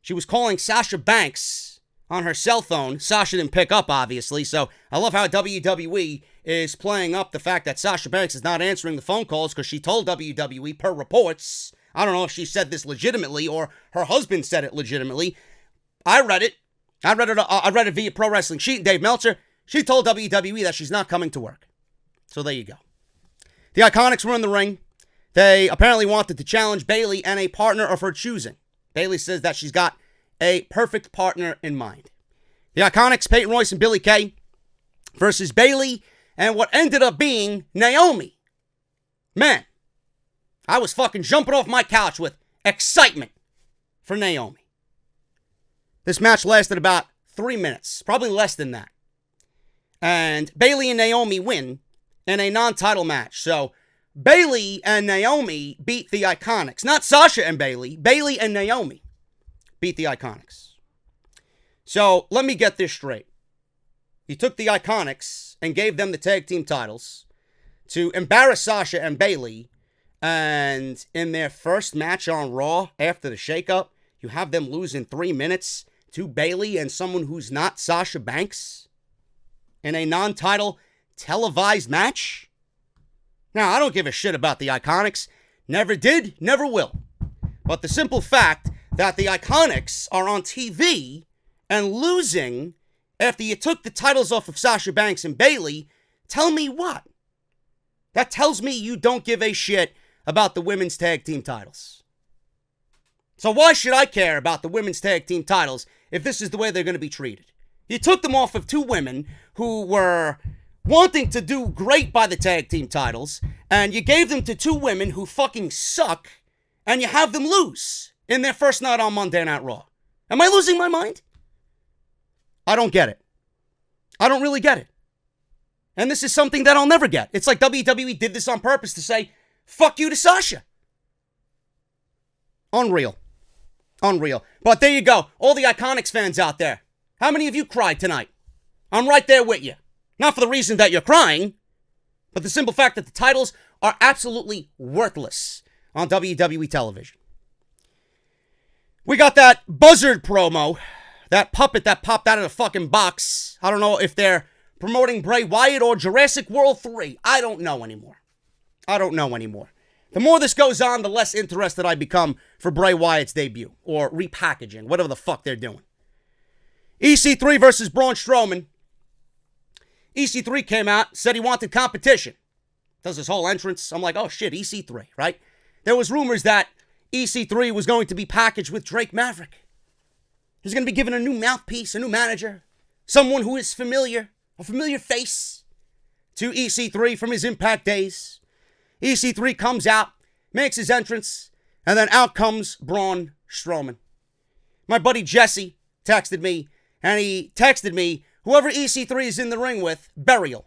She was calling Sasha Banks on her cell phone. Sasha didn't pick up, obviously, so I love how WWE is playing up the fact that Sasha Banks is not answering the phone calls because she told WWE, per reports, I don't know if she said this legitimately or her husband said it legitimately. I read it. I read it via Pro Wrestling Sheet. Dave Meltzer, she told WWE that she's not coming to work. So there you go. The Iconics were in the ring. They apparently wanted to challenge Bayley and a partner of her choosing. Bayley says that she's got a perfect partner in mind. The Iconics, Peyton Royce and Billie Kay versus Bayley and what ended up being Naomi. Man, I was fucking jumping off my couch with excitement for Naomi. This match lasted about 3 minutes, probably less than that. And Bayley and Naomi win in a non-title match. So Bayley and Naomi beat the Iconics. Not Sasha and Bayley. Bayley and Naomi beat the Iconics. So let me get this straight. You took the Iconics and gave them the tag team titles to embarrass Sasha and Bayley, and in their first match on Raw after the shakeup, you have them lose in 3 minutes to Bayley and someone who's not Sasha Banks in a non-title televised match? Now, I don't give a shit about the Iconics. Never did, never will. But the simple fact that the Iconics are on TV and losing after you took the titles off of Sasha Banks and Bayley, tell me what? That tells me you don't give a shit about the women's tag team titles. So why should I care about the women's tag team titles if this is the way they're going to be treated? You took them off of two women who were wanting to do great by the tag team titles, and you gave them to two women who fucking suck, and you have them lose in their first night on Monday Night Raw. Am I losing my mind? I don't get it. I don't really get it. And this is something that I'll never get. It's like WWE did this on purpose to say, fuck you to Sasha. Unreal. Unreal. But there you go. All the Iconics fans out there. How many of you cried tonight? I'm right there with you. Not for the reason that you're crying, but the simple fact that the titles are absolutely worthless on WWE television. We got that buzzard promo, that puppet that popped out of the fucking box. I don't know if they're promoting Bray Wyatt or Jurassic World 3. I don't know anymore. The more this goes on, the less interested I become for Bray Wyatt's debut or repackaging, whatever the fuck they're doing. EC3 versus Braun Strowman. EC3 came out, said he wanted competition. Does his whole entrance. I'm like, oh shit, EC3, right? There was rumors that EC3 was going to be packaged with Drake Maverick. He's going to be given a new mouthpiece, a new manager, someone who is familiar, a familiar face to EC3 from his Impact days. EC3 comes out, makes his entrance, and then out comes Braun Strowman. My buddy Jesse texted me, and he texted me, whoever EC3 is in the ring with, burial.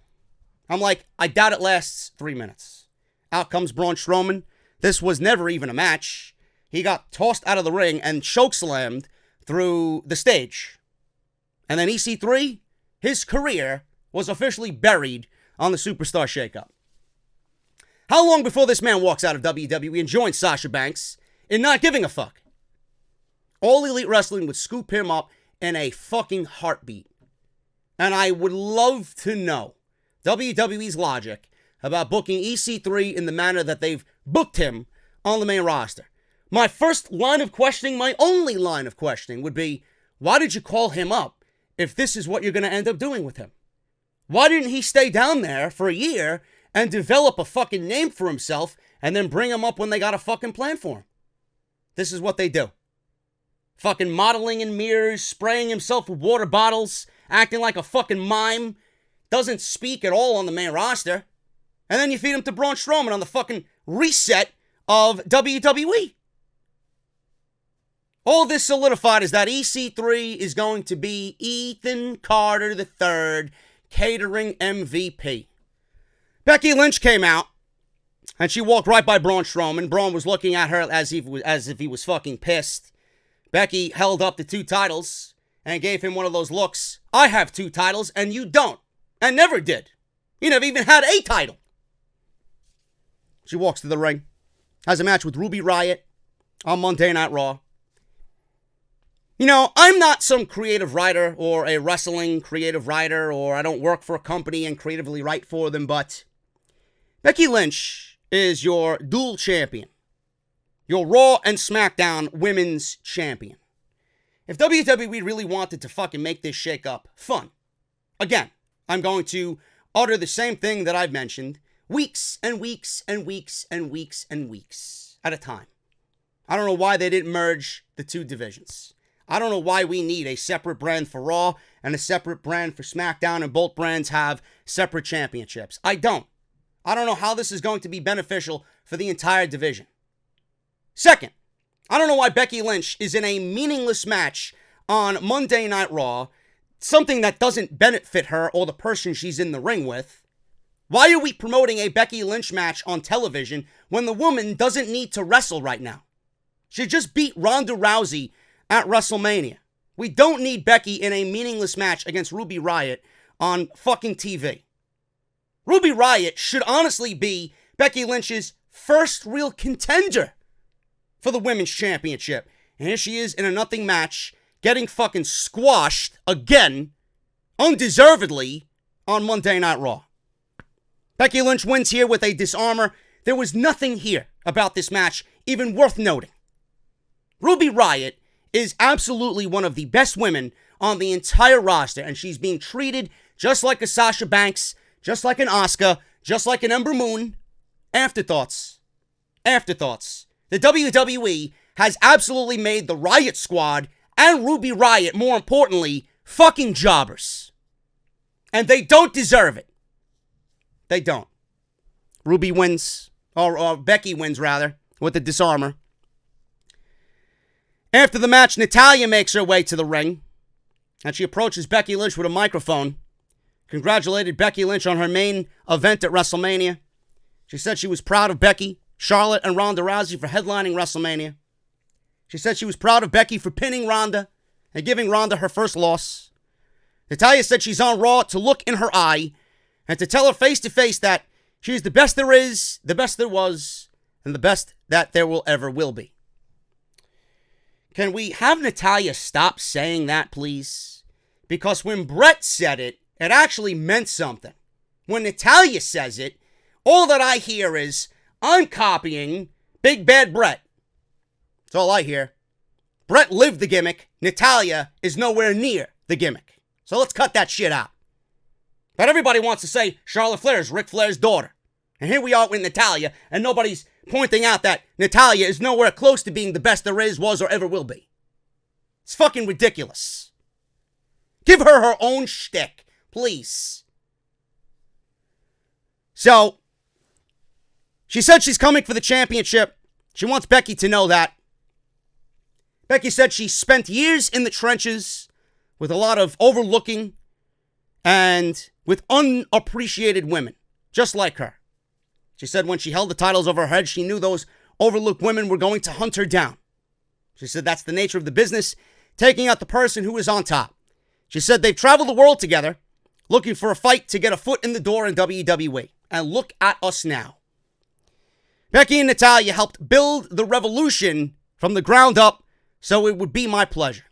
I'm like, I doubt it lasts 3 minutes. Out comes Braun Strowman. This was never even a match. He got tossed out of the ring and chokeslammed through the stage. And then EC3, his career was officially buried on the Superstar Shakeup. How long before this man walks out of WWE and joins Sasha Banks in not giving a fuck? All Elite Wrestling would scoop him up in a fucking heartbeat. And I would love to know WWE's logic about booking EC3 in the manner that they've booked him on the main roster. My first line of questioning, my only line of questioning would be, why did you call him up if this is what you're going to end up doing with him? Why didn't he stay down there for a year and develop a fucking name for himself and then bring him up when they got a fucking plan for him? This is what they do. Fucking modeling in mirrors, spraying himself with water bottles, acting like a fucking mime, doesn't speak at all on the main roster, and then you feed him to Braun Strowman on the fucking reset of WWE. All this solidified is that EC3 is going to be Ethan Carter III, catering MVP. Becky Lynch came out, and she walked right by Braun Strowman. Braun was looking at her as if he was fucking pissed. Becky held up the two titles and gave him one of those looks. I have two titles, and you don't. And never did. You never even had a title. She walks to the ring, has a match with Ruby Riott on Monday Night Raw. You know, I'm not some creative writer or a wrestling creative writer, or I don't work for a company and creatively write for them, but Becky Lynch is your dual champion. Your Raw and SmackDown women's champion. If WWE really wanted to fucking make this shakeup fun, again, I'm going to utter the same thing that I've mentioned weeks and weeks and weeks and weeks and weeks at a time. I don't know why they didn't merge the two divisions. I don't know why we need a separate brand for Raw and a separate brand for SmackDown and both brands have separate championships. I don't know how this is going to be beneficial for the entire division. Second, I don't know why Becky Lynch is in a meaningless match on Monday Night Raw, something that doesn't benefit her or the person she's in the ring with. Why are we promoting a Becky Lynch match on television when the woman doesn't need to wrestle right now? She just beat Ronda Rousey at WrestleMania. We don't need Becky in a meaningless match against Ruby Riott on fucking TV. Ruby Riott should honestly be Becky Lynch's first real contender for the Women's Championship. And here she is in a nothing match, getting fucking squashed again, undeservedly, on Monday Night Raw. Becky Lynch wins here with a disarmor. There was nothing here about this match even worth noting. Ruby Riott is absolutely one of the best women on the entire roster, and she's being treated just like a Sasha Banks, just like an Asuka, just like an Ember Moon. Afterthoughts. Afterthoughts. The WWE has absolutely made the Riott Squad and Ruby Riott, more importantly, fucking jobbers. And they don't deserve it. They don't. Ruby wins, or Becky wins, rather, with the disarmor. After the match, Natalya makes her way to the ring, and she approaches Becky Lynch with a microphone, congratulated Becky Lynch on her main event at WrestleMania. She said she was proud of Becky, Charlotte, and Ronda Rousey for headlining WrestleMania. She said she was proud of Becky for pinning Ronda and giving Ronda her first loss. Natalya said she's on Raw to look in her eye and to tell her face to face that she's the best there is, the best there was, and the best that there ever will be. Can we have Natalya stop saying that, please? Because when Brett said it, it actually meant something. When Natalya says it, all that I hear is, I'm copying Big Bad Brett. That's all I hear. Brett lived the gimmick. Natalya is nowhere near the gimmick. So let's cut that shit out. But everybody wants to say Charlotte Flair is Ric Flair's daughter. And here we are with Natalya, and nobody's pointing out that Natalya is nowhere close to being the best there is, was, or ever will be. It's fucking ridiculous. Give her own shtick, please. So, she said she's coming for the championship. She wants Becky to know that. Becky said she spent years in the trenches with a lot of overlooking and with unappreciated women, just like her. She said when she held the titles over her head, she knew those overlooked women were going to hunt her down. She said that's the nature of the business, taking out the person who is on top. She said they've traveled the world together, looking for a fight to get a foot in the door in WWE. And look at us now. Becky and Natalya helped build the revolution from the ground up, so it would be my pleasure.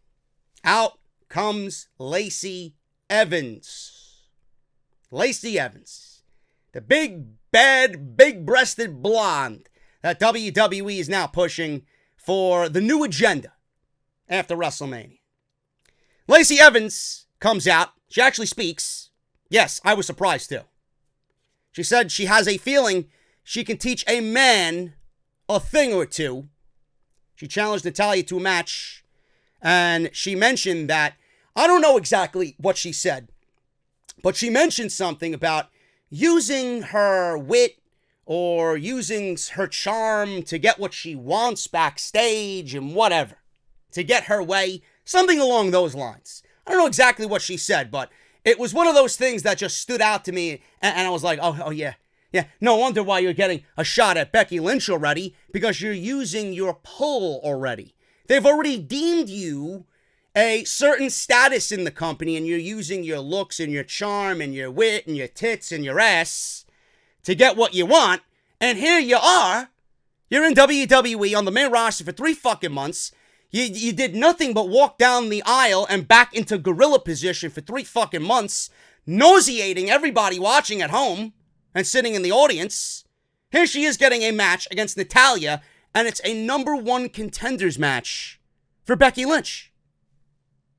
Out comes Lacey Evans. Lacey Evans. The big, bad, big-breasted blonde that WWE is now pushing for the new agenda after WrestleMania. Lacey Evans comes out. She actually speaks. Yes, I was surprised too. She said she has a feeling she can teach a man a thing or two. She challenged Natalya to a match, and she mentioned that, I don't know exactly what she said, but she mentioned something about using her wit or using her charm to get what she wants backstage and whatever, to get her way, something along those lines. I don't know exactly what she said, but it was one of those things that just stood out to me, and I was like, oh yeah. Yeah, no wonder why you're getting a shot at Becky Lynch already, because you're using your pull already. They've already deemed you a certain status in the company, and you're using your looks and your charm and your wit and your tits and your ass to get what you want, and here you are. You're in WWE on the main roster for 3 fucking months. You did nothing but walk down the aisle and back into gorilla position for 3 fucking months, nauseating everybody watching at home and sitting in the audience. Here she is getting a match against Natalya, and it's a number 1 contenders match for Becky Lynch.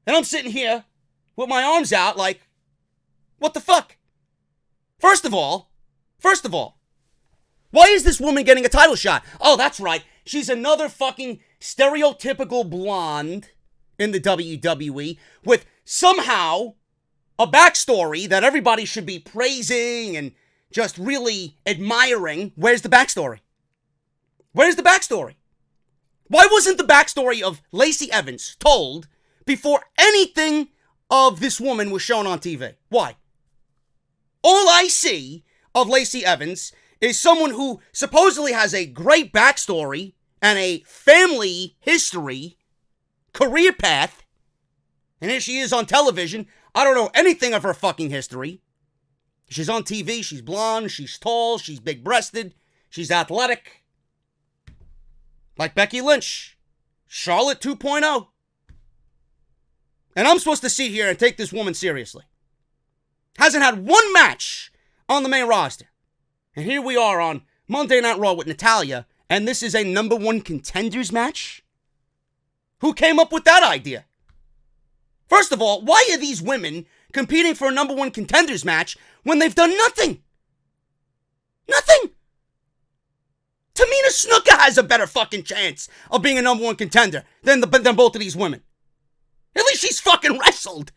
And I'm sitting here with my arms out like, what the fuck? First of all, why is this woman getting a title shot? Oh, that's right. She's another fucking stereotypical blonde in the WWE with somehow a backstory that everybody should be praising and just really admiring. Where's the backstory? Where's the backstory? Why wasn't the backstory of Lacey Evans told before anything of this woman was shown on TV? Why? All I see of Lacey Evans is someone who supposedly has a great backstory and a family history, career path, and here she is on television. I don't know anything of her fucking history. She's on TV, she's blonde, she's tall, she's big-breasted, she's athletic. Like Becky Lynch. Charlotte 2.0. And I'm supposed to sit here and take this woman seriously. Hasn't had one match on the main roster. And here we are on Monday Night Raw with Natalya, and this is a number one contenders match? Who came up with that idea? First of all, why are these women competing for a number one contenders match when they've done nothing? Nothing! Tamina Snuka has a better fucking chance of being a number one contender than both of these women. At least she's fucking wrestled.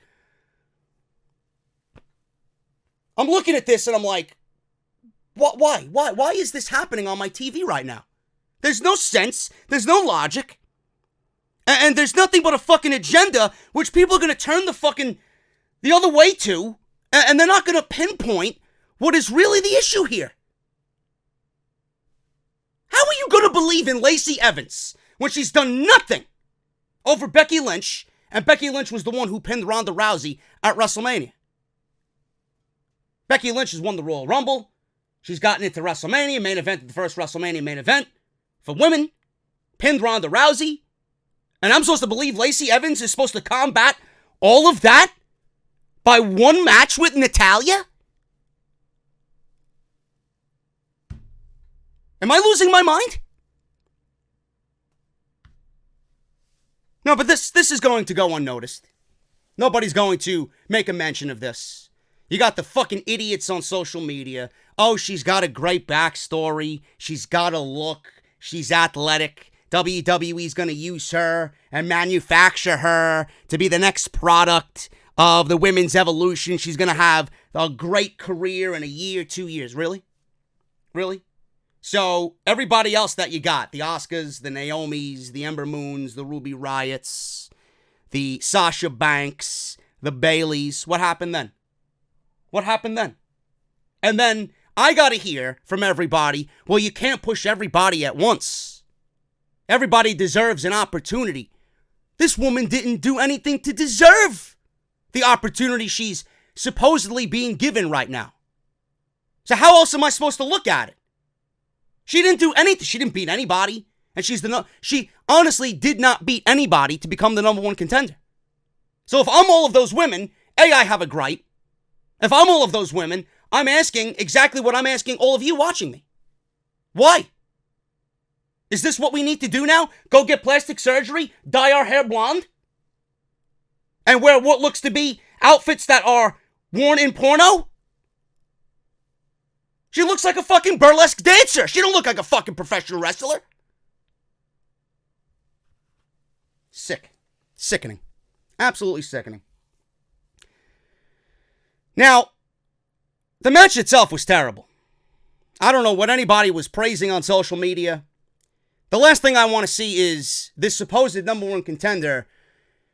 I'm looking at this and I'm like, why? Why is this happening on my TV right now? There's no sense. There's no logic. And there's nothing but a fucking agenda which people are going to turn the other way to, and they're not going to pinpoint what is really the issue here. How are you going to believe in Lacey Evans when she's done nothing over Becky Lynch, and Becky Lynch was the one who pinned Ronda Rousey at WrestleMania? Becky Lynch has won the Royal Rumble. She's gotten into WrestleMania, main event, the first WrestleMania main event for women, pinned Ronda Rousey, and I'm supposed to believe Lacey Evans is supposed to combat all of that by one match with Natalya? Am I losing my mind? No, but this is going to go unnoticed. Nobody's going to make a mention of this. You got the fucking idiots on social media. Oh, she's got a great backstory. She's got a look. She's athletic. WWE's going to use her and manufacture her to be the next product of the women's evolution. She's going to have a great career in a year, 2 years. Really? Really? So, everybody else that you got, the Asukas, the Naomis, the Ember Moons, the Ruby Riots, the Sasha Banks, the Baileys, what happened then? What happened then? And then I got to hear from everybody, well, you can't push everybody at once. Everybody deserves an opportunity. This woman didn't do anything to deserve the opportunity she's supposedly being given right now. So how else am I supposed to look at it? She didn't do anything. She didn't beat anybody. And she honestly did not beat anybody to become the number one contender. So if I'm all of those women, I have a gripe. If I'm all of those women, I'm asking exactly what I'm asking all of you watching me. Why? Is this what we need to do now? Go get plastic surgery? Dye our hair blonde? And wear what looks to be outfits that are worn in porno? She looks like a fucking burlesque dancer. She don't look like a fucking professional wrestler. Sick. Sickening. Absolutely sickening. Now, the match itself was terrible. I don't know what anybody was praising on social media. The last thing I want to see is this supposed number one contender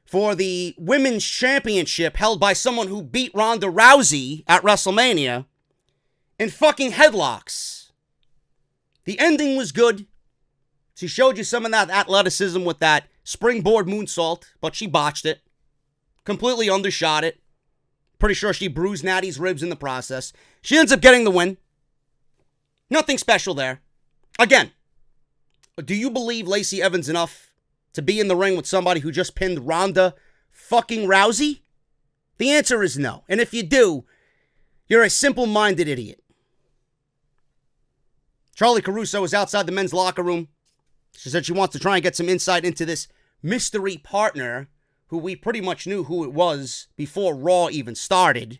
for the women's championship held by someone who beat Ronda Rousey at WrestleMania in fucking headlocks. The ending was good. She showed you some of that athleticism with that springboard moonsault, but she botched it. Completely undershot it. Pretty sure she bruised Natty's ribs in the process. She ends up getting the win. Nothing special there. Again, do you believe Lacey Evans enough to be in the ring with somebody who just pinned Ronda fucking Rousey? The answer is no. And if you do, you're a simple-minded idiot. Charlie Caruso is outside the men's locker room. She said she wants to try and get some insight into this mystery partner who we pretty much knew who it was before Raw even started.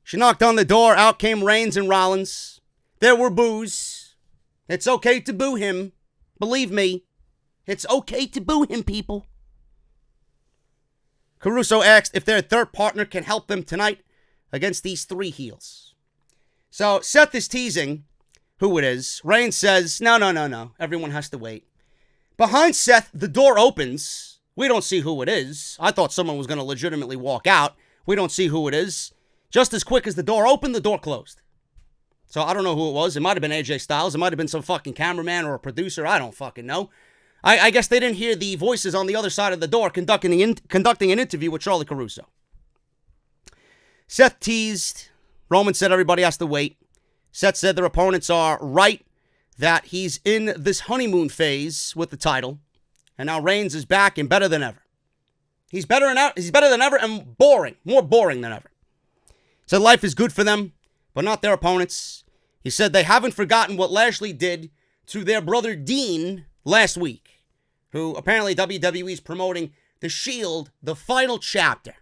She knocked on the door. Out came Reigns and Rollins. There were boos. It's okay to boo him. Believe me. It's okay to boo him, people. Caruso asked if their third partner can help them tonight against these three heels. So Seth is teasing who it is. Reigns says, no. Everyone has to wait. Behind Seth, the door opens. We don't see who it is. I thought someone was going to legitimately walk out. We don't see who it is. Just as quick as the door opened, the door closed. So I don't know who it was. It might have been AJ Styles. It might have been some fucking cameraman or a producer. I don't fucking know. I guess they didn't hear the voices on the other side of the door conducting an interview with Charlie Caruso. Seth teased. Roman said everybody has to wait. Seth said their opponents are right, that he's in this honeymoon phase with the title. And now Reigns is back and better than ever. He's better than ever and more boring than ever. Said life is good for them, but not their opponents. He said they haven't forgotten what Lashley did to their brother Dean last week, who apparently WWE is promoting The Shield, the final chapter.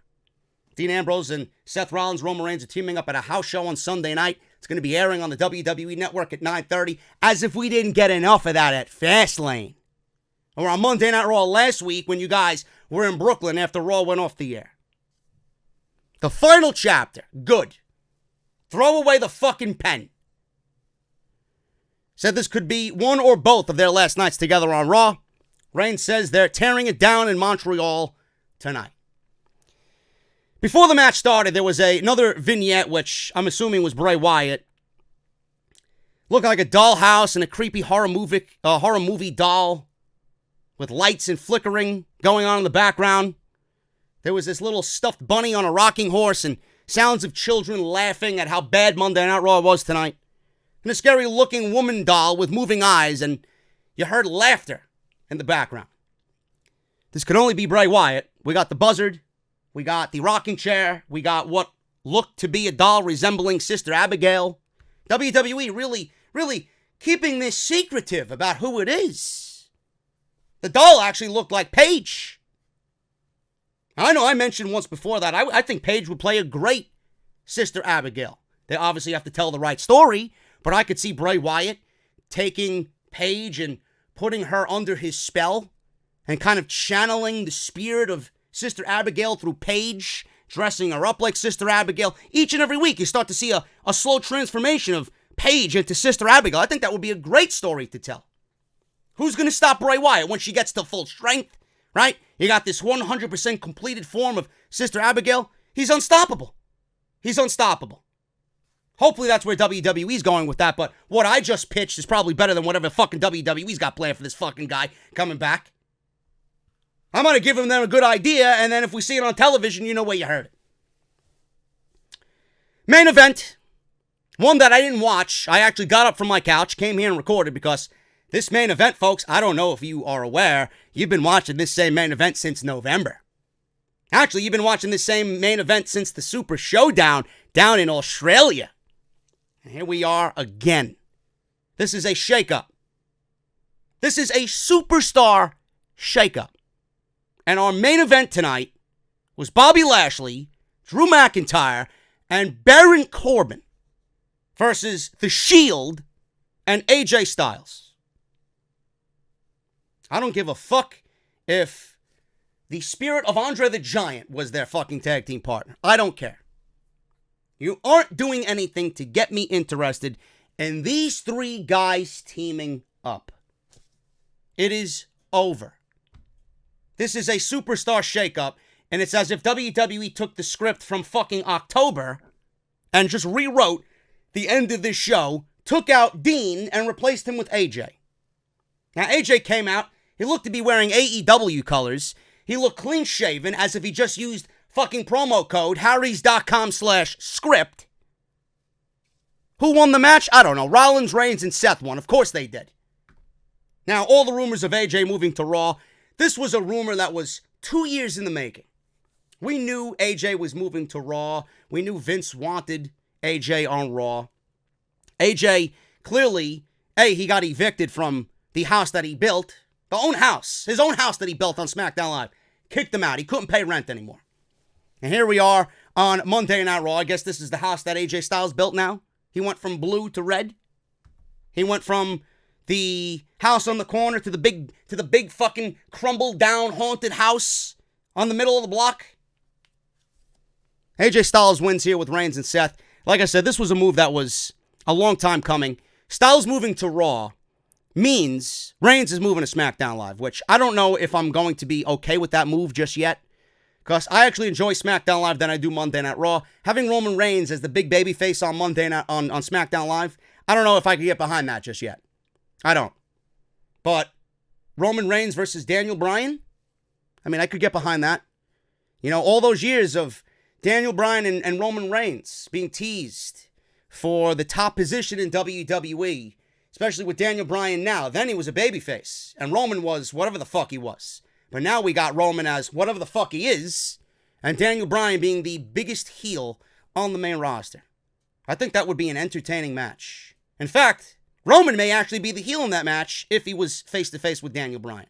Dean Ambrose and Seth Rollins, Roman Reigns are teaming up at a house show on Sunday night. It's going to be airing on the WWE Network at 9:30, as if we didn't get enough of that at Fastlane. Or on Monday Night Raw last week when you guys were in Brooklyn after Raw went off the air. The final chapter. Good. Throw away the fucking pen. Said this could be one or both of their last nights together on Raw. Reigns says they're tearing it down in Montreal tonight. Before the match started, there was another vignette, which I'm assuming was Bray Wyatt. Looked like a dollhouse and a creepy horror movie doll with lights and flickering going on in the background. There was this little stuffed bunny on a rocking horse and sounds of children laughing at how bad Monday Night Raw was tonight. And a scary-looking woman doll with moving eyes, and you heard laughter in the background. This could only be Bray Wyatt. We got the buzzard. We got the rocking chair. We got what looked to be a doll resembling Sister Abigail. WWE really keeping this secretive about who it is. The doll actually looked like Paige. I know I mentioned once before that I think Paige would play a great Sister Abigail. They obviously have to tell the right story, but I could see Bray Wyatt taking Paige and putting her under his spell and kind of channeling the spirit of Sister Abigail through Paige, dressing her up like Sister Abigail. Each and every week you start to see a slow transformation of Paige into Sister Abigail. I think that would be a great story to tell. Who's going to stop Bray Wyatt when she gets to full strength, right? You got this 100% completed form of Sister Abigail. He's unstoppable. He's unstoppable. Hopefully that's where WWE's going with that, but what I just pitched is probably better than whatever fucking WWE's got planned for this fucking guy coming back. I'm going to give them a good idea, and then if we see it on television, you know where you heard it. Main event. One that I didn't watch. I actually got up from my couch, came here and recorded because this main event, folks, I don't know if you are aware, you've been watching this same main event since November. Actually, you've been watching this same main event since the Super Showdown down in Australia. And here we are again. This is a shakeup. This is a superstar shakeup. And our main event tonight was Bobby Lashley, Drew McIntyre, and Baron Corbin versus The Shield and AJ Styles. I don't give a fuck if the spirit of Andre the Giant was their fucking tag team partner. I don't care. You aren't doing anything to get me interested in these three guys teaming up. It is over. This is a superstar shakeup, and it's as if WWE took the script from fucking October and just rewrote the end of this show, took out Dean, and replaced him with AJ. Now, AJ came out. He looked to be wearing AEW colors. He looked clean-shaven, as if he just used fucking promo code harrys.com/script. Who won the match? I don't know. Rollins, Reigns, and Seth won. Of course they did. Now, all the rumors of AJ moving to Raw, this was a rumor that was 2 years in the making. We knew AJ was moving to Raw. We knew Vince wanted AJ on Raw. AJ, clearly, he got evicted from the house that he built. His own house that he built on SmackDown Live. Kicked him out. He couldn't pay rent anymore. And here we are on Monday Night Raw. I guess this is the house that AJ Styles built now. He went from blue to red. He went from the house on the corner to the big fucking crumbled down haunted house on the middle of the block. AJ Styles wins here with Reigns and Seth. Like I said, this was a move that was a long time coming. Styles moving to Raw means Reigns is moving to SmackDown Live, which I don't know if I'm going to be okay with that move just yet. because I actually enjoy SmackDown Live than I do Monday Night Raw. Having Roman Reigns as the big baby face on Monday Night on SmackDown Live, I don't know if I could get behind that just yet. I don't. But Roman Reigns versus Daniel Bryan, I mean, I could get behind that. You know, all those years of Daniel Bryan and Roman Reigns being teased for the top position in WWE, especially with Daniel Bryan now. Then he was a babyface, and Roman was whatever the fuck he was. But now we got Roman as whatever the fuck he is, and Daniel Bryan being the biggest heel on the main roster. I think that would be an entertaining match. In fact, Roman may actually be the heel in that match if he was face-to-face with Daniel Bryan.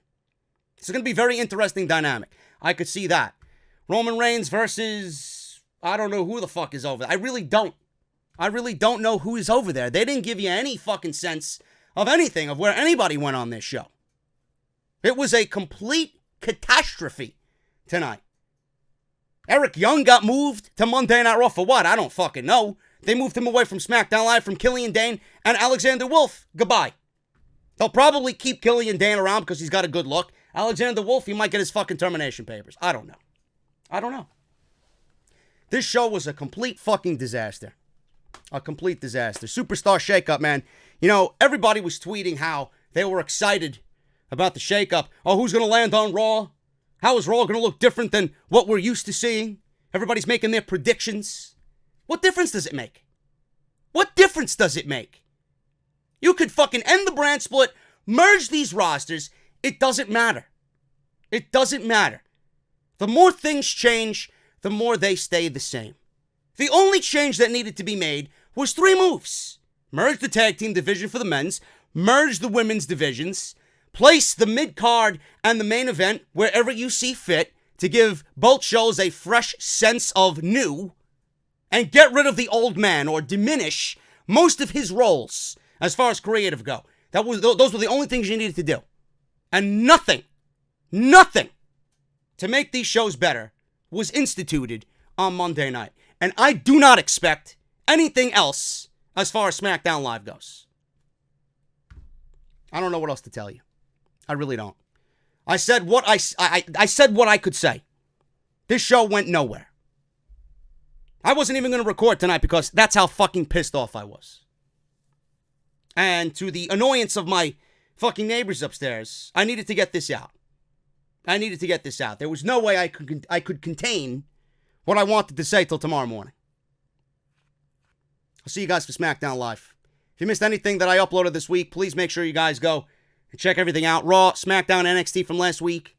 It's going to be a very interesting dynamic. I could see that. Roman Reigns versus, I don't know who the fuck is over there. I really don't know who is over there. They didn't give you any fucking sense of anything, of where anybody went on this show. It was a complete catastrophe tonight. Eric Young got moved to Monday Night Raw for what? I don't fucking know. They moved him away from SmackDown Live from Killian Dane and Alexander Wolf. Goodbye. They'll probably keep Killian Dane around because he's got a good look. Alexander Wolf, he might get his fucking termination papers. I don't know. This show was a complete fucking disaster. A complete disaster. Superstar shakeup, man. You know, everybody was tweeting how they were excited about the shakeup. Oh, who's going to land on Raw? How is Raw going to look different than what we're used to seeing? Everybody's making their predictions. What difference does it make? What difference does it make? You could fucking end the brand split, merge these rosters. It doesn't matter. It doesn't matter. The more things change, the more they stay the same. The only change that needed to be made was 3 moves. Merge the tag team division for the men's, merge the women's divisions, place the mid-card and the main event wherever you see fit to give both shows a fresh sense of new, and get rid of the old man or diminish most of his roles as far as creative go. Those were the only things you needed to do. And nothing to make these shows better was instituted on Monday night. And I do not expect anything else as far as SmackDown Live goes. I don't know what else to tell you. I really don't. I said what I said what I could say. This show went nowhere. I wasn't even going to record tonight because that's how fucking pissed off I was. And to the annoyance of my fucking neighbors upstairs, I needed to get this out. There was no way I could contain what I wanted to say till tomorrow morning. I'll see you guys for SmackDown Live. If you missed anything that I uploaded this week, please make sure you guys go and check everything out. Raw, SmackDown, NXT from last week.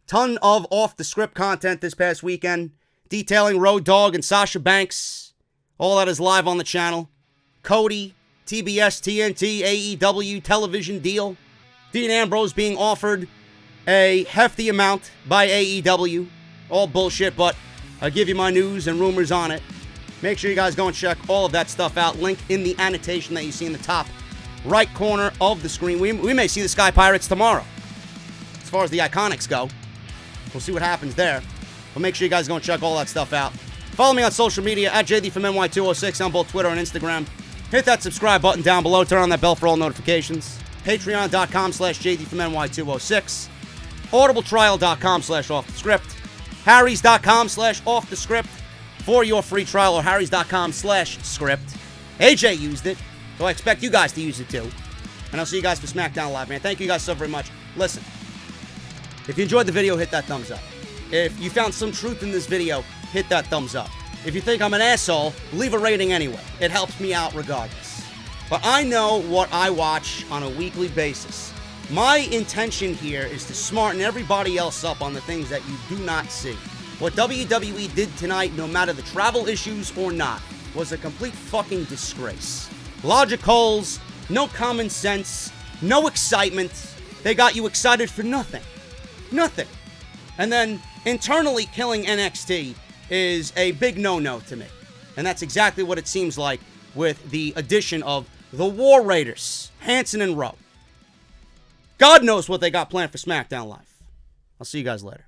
Ton of off-the-script content this past weekend, detailing Road Dogg and Sasha Banks. All that is live on the channel. Cody, TBS, TNT, AEW television deal. Dean Ambrose being offered a hefty amount by AEW. All bullshit, but I'll give you my news and rumors on it. Make sure you guys go and check all of that stuff out. Link in the annotation that you see in the top right corner of the screen. We may see the Sky Pirates tomorrow. As far as the Iconics go, we'll see what happens there. But make sure you guys go and check all that stuff out. Follow me on social media at JD from NY206 on both Twitter and Instagram. Hit that subscribe button down below. Turn on that bell for all notifications. Patreon.com/JD from NY206. Audibletrial.com/offthescript. Harrys.com/offthescript for your free trial, or Harrys.com/script. AJ used it, so I expect you guys to use it too. And I'll see you guys for SmackDown Live, man. Thank you guys so very much. Listen, if you enjoyed the video, hit that thumbs up. If you found some truth in this video, hit that thumbs up. If you think I'm an asshole, leave a rating anyway. It helps me out regardless. But I know what I watch on a weekly basis. My intention here is to smarten everybody else up on the things that you do not see. What WWE did tonight, no matter the travel issues or not, was a complete fucking disgrace. Logic holes, no common sense, no excitement. They got you excited for nothing. Nothing. And then internally killing NXT is a big no-no to me. And that's exactly what it seems like with the addition of the War Raiders, Hanson and Rowe. God knows what they got planned for SmackDown Live. I'll see you guys later.